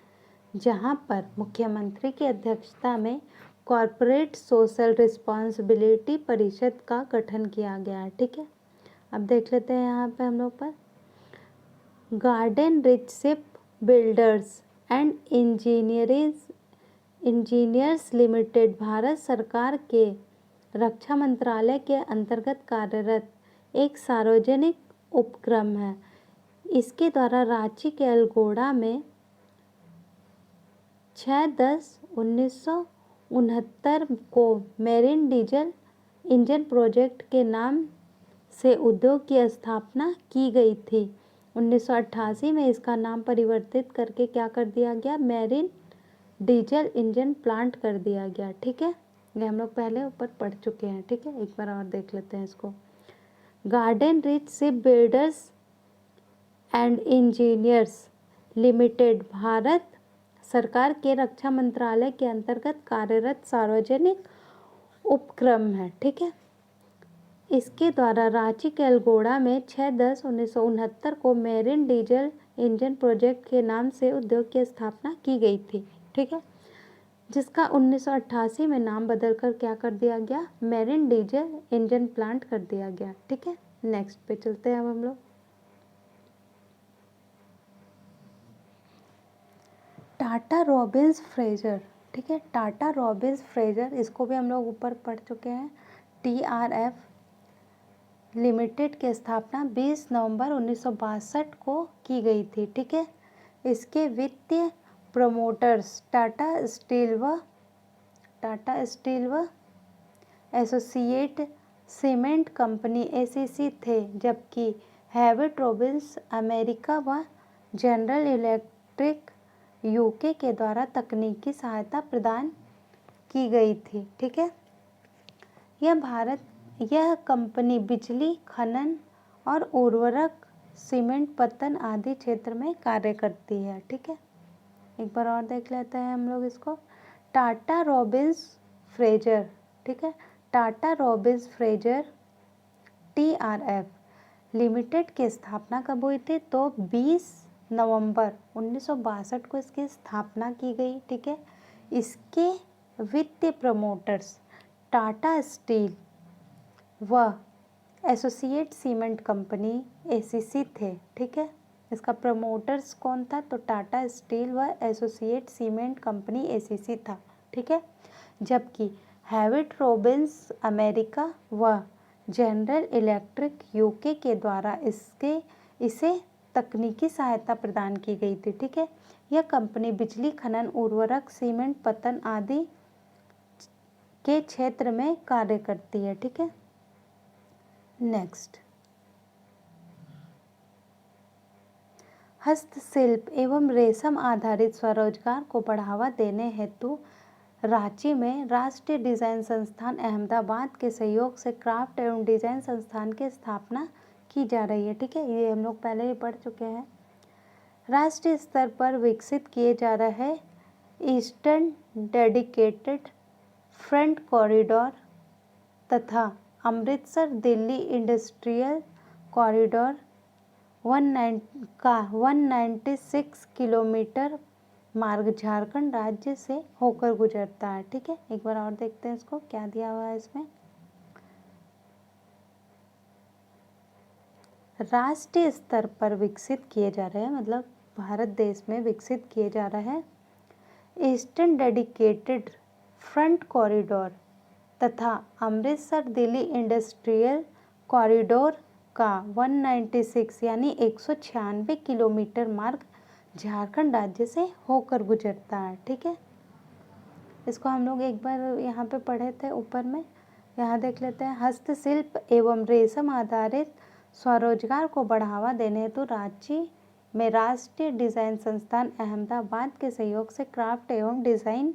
जहां पर मुख्यमंत्री की अध्यक्षता में कॉरपोरेट सोशल रिस्पॉन्सिबिलिटी परिषद का गठन किया गया है, ठीक है। अब देख लेते हैं यहाँ पे हम लोग पर garden rich ship builders and engineers limited Bharat सरकार के रक्षा मंत्रालय के अंतर्गत कार्यरत एक सार्वजनिक उपक्रम है। इसके द्वारा रांची के अल्गोड़ा में 6/10/1969 को मेरिन डीजल इंजन प्रोजेक्ट के नाम से उद्योग की स्थापना की गई थी। 1988 में इसका नाम परिवर्तित करके क्या कर दिया गया, मेरिन डीजल इंजन प्लांट कर दिया गया, ठीक है। ये हम लोग पहले ऊपर पढ़ चुके हैं, ठीक है। एक बार और देख लेते हैं इसको। Garden rich ship builders and engineers limited Bharat सरकार के रक्षा मंत्रालय के अंतर्गत कार्यरत सार्वजनिक उपक्रम है, ठीक है। इसके द्वारा रांची के अल्गोड़ा में 6/10/1969 को मेरिन डीजल इंजन प्रोजेक्ट के नाम से उद्योग की स्थापना की गई थी, ठीक है। जिसका 1988 में नाम बदलकर क्या कर दिया गया, मेरिन डीजल इंजन प्लांट कर दिया गया, ठीक है। नेक्स्ट पे चलते हैं अब हम लोग। टाटा रॉबिन्स फ्रेजर, ठीक है। टाटा रॉबिन्स फ्रेजर, इसको भी हम लोग ऊपर पढ़ चुके हैं। TRF लिमिटेड की स्थापना 20 नवंबर 1962 को की गई थी, ठीक है। इसके वित्तीय प्रमोटर्स टाटा स्टील व एसोसिएट सीमेंट कंपनी ACC थे, जबकि हेविट रॉबिन्स अमेरिका व जनरल इलेक्ट्रिक UK के द्वारा तकनीकी सहायता प्रदान की गई थी, ठीक है। यह कंपनी बिजली खनन और उर्वरक सीमेंट पत्तन आदि क्षेत्र में कार्य करती है, ठीक है। एक बार और देख लेते हैं हम लोग इसको। टाटा रॉबिन्स फ्रेजर, ठीक है। Tata Robins Fraser TRF limited की स्थापना कब हुई थी, तो 20 नवंबर 1962 को इसकी स्थापना की गई, ठीक है। इसके वित्तीय प्रमोटर्स टाटा स्टील व एसोसिएट सीमेंट कंपनी ACC थे, ठीक है। इसका प्रमोटर्स कौन था, तो टाटा स्टील व एसोसिएट सीमेंट कंपनी ACC था, ठीक है। जबकि हेविट रॉबिन्स अमेरिका व जनरल इलेक्ट्रिक UK के द्वारा इसे तकनीकी सहायता प्रदान की गई थी, ठीक है। यह कंपनी बिजली खनन उर्वरक सीमेंट पत्तन आदि के क्षेत्र में कार्य करती है, ठीक है। नेक्स्ट, हस्तशिल्प एवं रेशम आधारित स्वरोजगार को बढ़ावा देने हेतु रांची में राष्ट्रीय डिजाइन संस्थान अहमदाबाद के सहयोग से क्राफ्ट एवं डिजाइन संस्थान की स्थापना की जा रही है, ठीक है। ये हम लोग पहले ही पढ़ चुके हैं। राष्ट्रीय स्तर पर विकसित किए जा रहे ईस्टर्न डेडिकेटेड फ्रंट कॉरिडोर तथा Amritsar Delhi industrial corridor 196 kilometre मार्ग झारखंड राज्य से होकर गुजरता है। ठीक है, एक बार और देखते हैं इसको, क्या दिया हुआ है इसमें। राष्ट्रीय स्तर पर विकसित किए जा रहे हैं, मतलब भारत देश में विकसित किए जा रहे हैं ईस्टर्न डेडिकेटेड फ्रंट कॉरिडोर तथा अमृतसर दिल्ली इंडस्ट्रियल कॉरिडोर का 196 यानी 196 किलोमीटर मार्ग झारखंड राज्य से होकर गुजरता है। ठीक है, इसको हम लोग एक बार यहाँ पे पढ़े थे ऊपर में, यहाँ देख लेते हैं। हस्तशिल्प एवं रेशम आधारित स्वरोजगार को बढ़ावा देने हेतु रांची में राष्ट्रीय डिजाइन संस्थान अहमदाबाद के सहयोग से क्राफ्ट एवं डिजाइन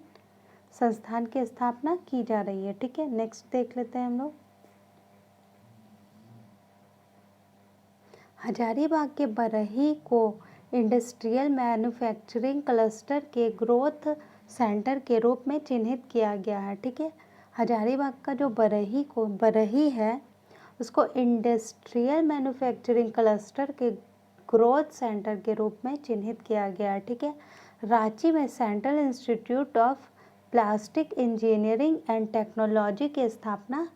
संस्थान की स्थापना की जा रही है। ठीक है, नेक्स्ट देख लेते हैं हम लोग। हजारीबाग के बरही को इंडस्ट्रियल मैन्युफैक्चरिंग क्लस्टर के ग्रोथ सेंटर के रूप में चिन्हित किया गया है। ठीक है, हजारीबाग का जो बरही है उसको इंडस्ट्रियल मैन्युफैक्चरिंग क्लस्टर के ग्रोथ सेंटर के रूप में चिन्हित किया गया है। ठीक है, रांची में central institute of plastic engineering and technology की स्थापना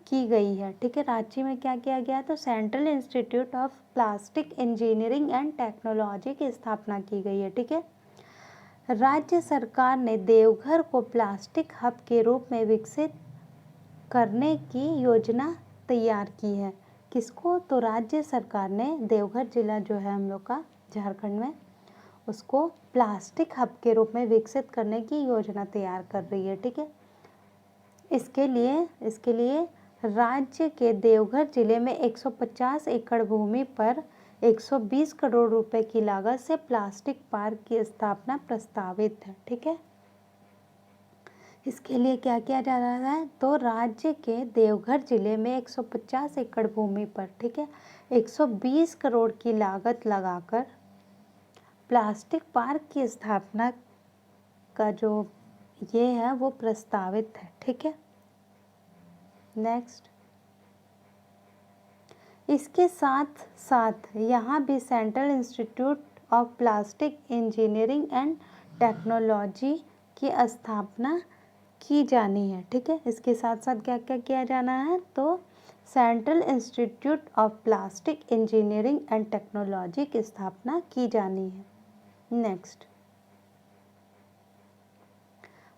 की गई है। ठीक है, रांची में क्या किया गया, तो central institute of plastic engineering and technology की स्थापना की गई है। ठीक है, राज्य सरकार ने देवघर को प्लास्टिक हब के रूप में विकसित करने की योजना तैयार की है। किसको, तो राज्य सरकार ने देवघर जिला जो है हम लोग का झारखंड में, उसको प्लास्टिक हब के रूप में विकसित करने की योजना तैयार कर रही है। ठीक है, इसके लिए राज्य के देवघर जिले में 150 एकड़ भूमि पर 120 करोड़ रुपए की लागत से प्लास्टिक पार्क की स्थापना प्रस्तावित है। ठीक है, इसके लिए क्या किया जा रहा है, तो राज्य के देवघर जिले में 150 एकड़ भूमि पर, ठीक है, 120 करोड़ की लागत लगाकर प्लास्टिक पार्क की स्थापना का जो ये है वो प्रस्तावित है। ठीक है, नेक्स्ट, इसके साथ साथ यहाँ भी central institute of plastic engineering and technology की स्थापना की जानी है। ठीक है, इसके साथ साथ क्या क्या किया जाना है, तो central institute of plastic engineering and technology की स्थापना की जानी है। नेक्स्ट,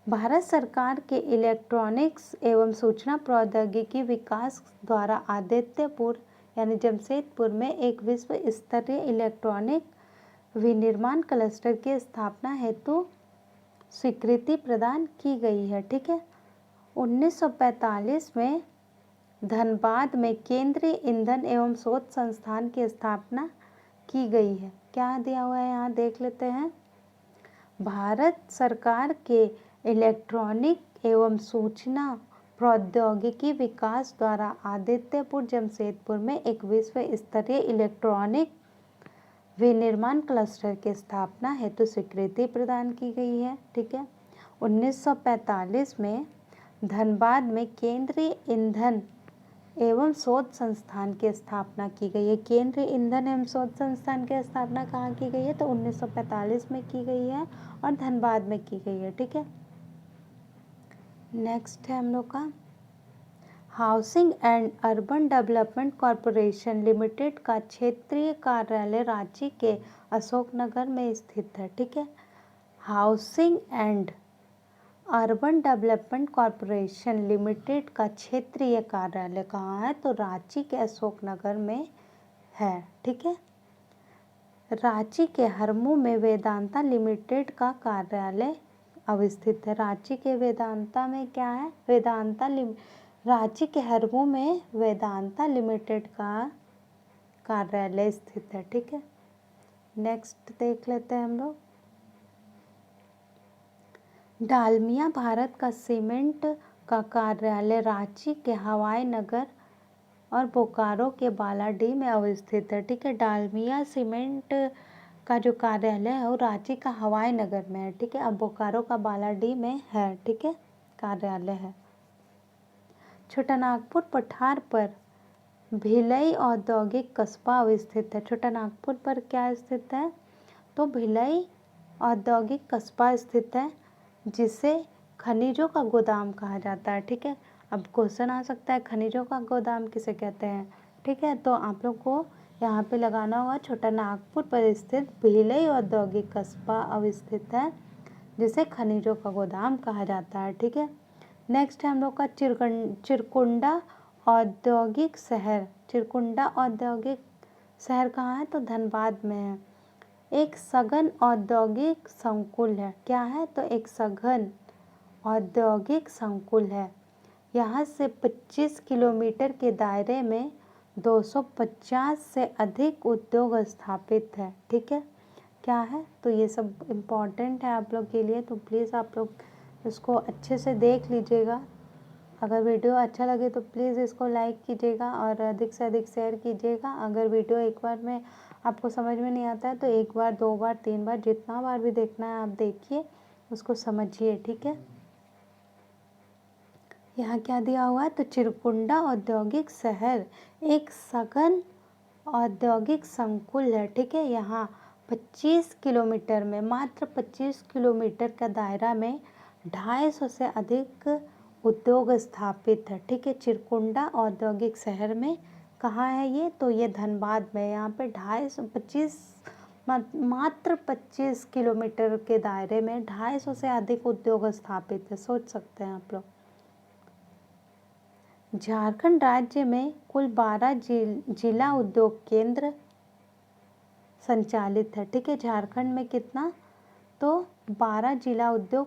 भारत सरकार के इलेक्ट्रॉनिक्स एवं सूचना प्रौद्योगिकी विकास द्वारा आदित्यपुर यानी जमशेदपुर में एक विश्व स्तरीय इलेक्ट्रॉनिक विनिर्माण क्लस्टर की स्थापना हेतु स्वीकृति प्रदान की गई है। ठीक है, 1945 में धनबाद में केंद्रीय ईंधन एवं शोध संस्थान की स्थापना की गई है। क्या दिया हुआ है यहाँ देख लेते हैं। भारत सरकार के इलेक्ट्रॉनिक एवं सूचना प्रौद्योगिकी विकास द्वारा आदित्यपुर जमशेदपुर में एक विश्व स्तरीय इलेक्ट्रॉनिक विनिर्माण क्लस्टर की स्थापना हेतु स्वीकृति प्रदान की गई है। ठीक है, 1945 में धनबाद में केंद्रीय ईंधन एवं शोध संस्थान की स्थापना की गई है। केंद्रीय ईंधन एवं शोध संस्थान की स्थापना कहाँ की गई है, तो 1945 में की गई है और धनबाद में की गई है। ठीक है, नेक्स्ट है हम लोग का housing and urban development corporation limited का क्षेत्रीय कार्यालय रांची के अशोकनगर में स्थित है। ठीक है, housing and urban development corporation limited का क्षेत्रीय कार्यालय कहाँ है, तो रांची के अशोकनगर में है। ठीक है, रांची के हरमू में वेदांता लिमिटेड का कार्यालय अवस्थित है। रांची के वेदांता में क्या है, रांची के हरमू में वेदांता लिमिटेड का कार्यालय स्थित है। ठीक है, नेक्स्ट देख लेते हैं हम लोग। डालमिया भारत का सीमेंट का कार्यालय रांची के हवाई नगर और बोकारो के बालाडीह में अवस्थित है। ठीक है, डालमिया सीमेंट का जो कार्यालय है वो रांची का हवाई नगर में है। ठीक है, अब बोकारो का बालाडीह में है। ठीक है, कार्यालय है। छोटा नागपुर पठार पर भिलई औद्योगिक कस्बा अवस्थित है। छोटा नागपुर पर क्या स्थित है, तो भिलई औद्योगिक कस्बा स्थित है जिसे खनिजों का गोदाम कहा जाता है। ठीक है, अब क्वेश्चन आ सकता है खनिजों का गोदाम किसे कहते हैं। ठीक है, तो आप लोग को यहाँ पे लगाना होगा छोटा नागपुर पर स्थित भिलई औद्योगिक कस्बा अवस्थित है जिसे खनिजों का गोदाम कहा जाता है। ठीक है, नेक्स्ट है हम लोग का चिरकुंडा औद्योगिक शहर। चिरकुंडा औद्योगिक शहर कहाँ है, तो धनबाद में है। एक सघन औद्योगिक संकुल है। क्या है, तो एक सघन औद्योगिक संकुल है। यहाँ से 25 किलोमीटर के दायरे में 250 से अधिक उद्योग स्थापित है। ठीक है, क्या है, तो ये सब इम्पॉर्टेंट है आप लोग के लिए, तो प्लीज़ आप लोग इसको अच्छे से देख लीजिएगा। अगर वीडियो अच्छा लगे तो प्लीज़ इसको लाइक कीजिएगा और अधिक से अधिक शेयर कीजिएगा। अगर वीडियो एक बार में आपको समझ में नहीं आता है तो एक बार, 2 बार, 3 बार, जितना बार भी देखना है आप देखिए, उसको समझिए। ठीक है, यहाँ क्या दिया हुआ है, तो चिरकुंडा औद्योगिक शहर एक सघन औद्योगिक संकुल है। ठीक है, यहाँ 25 किलोमीटर में, मात्र 25 किलोमीटर का दायरा में 250 से अधिक उद्योग स्थापित है। ठीक है, चिरकुंडा औद्योगिक शहर में कहाँ है ये, तो ये धनबाद में। यहाँ पे मात्र 25 किलोमीटर के दायरे में 250 से अधिक उद्योग स्थापित है। सोच सकते हैं आप लोग। झारखंड राज्य में कुल 12 जिला उद्योग केंद्र संचालित है। ठीक है, झारखंड में कितना, तो 12 जिला उद्योग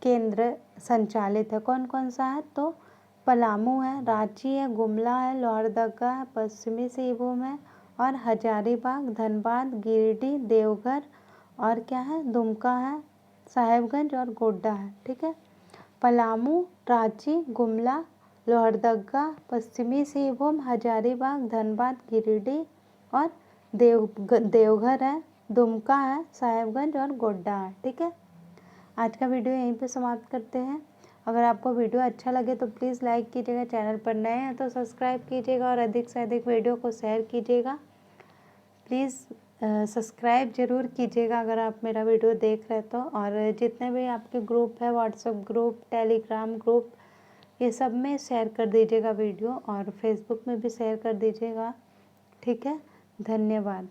केंद्र संचालित है। कौन कौन सा है, तो पलामू है, रांची है, गुमला है, लोहरदगा है, पश्चिमी सिंहभूम है और हजारीबाग, धनबाद, गिरिडीह, देवघर और क्या है, दुमका है, साहेबगंज और गोड्डा है। ठीक है, पलामू, रांची, गुमला, लोहरदगा, पश्चिमी सिंहभूम, हजारीबाग, धनबाद, गिरिडीह और देवघर है, दुमका है, साहेबगंज और गोड्डा है। ठीक है, आज का वीडियो यहीं पे समाप्त करते हैं। अगर आपको वीडियो अच्छा लगे तो प्लीज़ लाइक कीजिएगा, चैनल पर नए हैं तो सब्सक्राइब कीजिएगा और अधिक से अधिक वीडियो को शेयर कीजिएगा। प्लीज़ सब्सक्राइब ज़रूर कीजिएगा अगर आप मेरा वीडियो देख रहे तो। और जितने भी आपके ग्रुप है, व्हाट्सएप ग्रुप, टेलीग्राम ग्रुप, ये सब में शेयर कर दीजिएगा वीडियो और फेसबुक में भी शेयर कर दीजिएगा। ठीक है, धन्यवाद।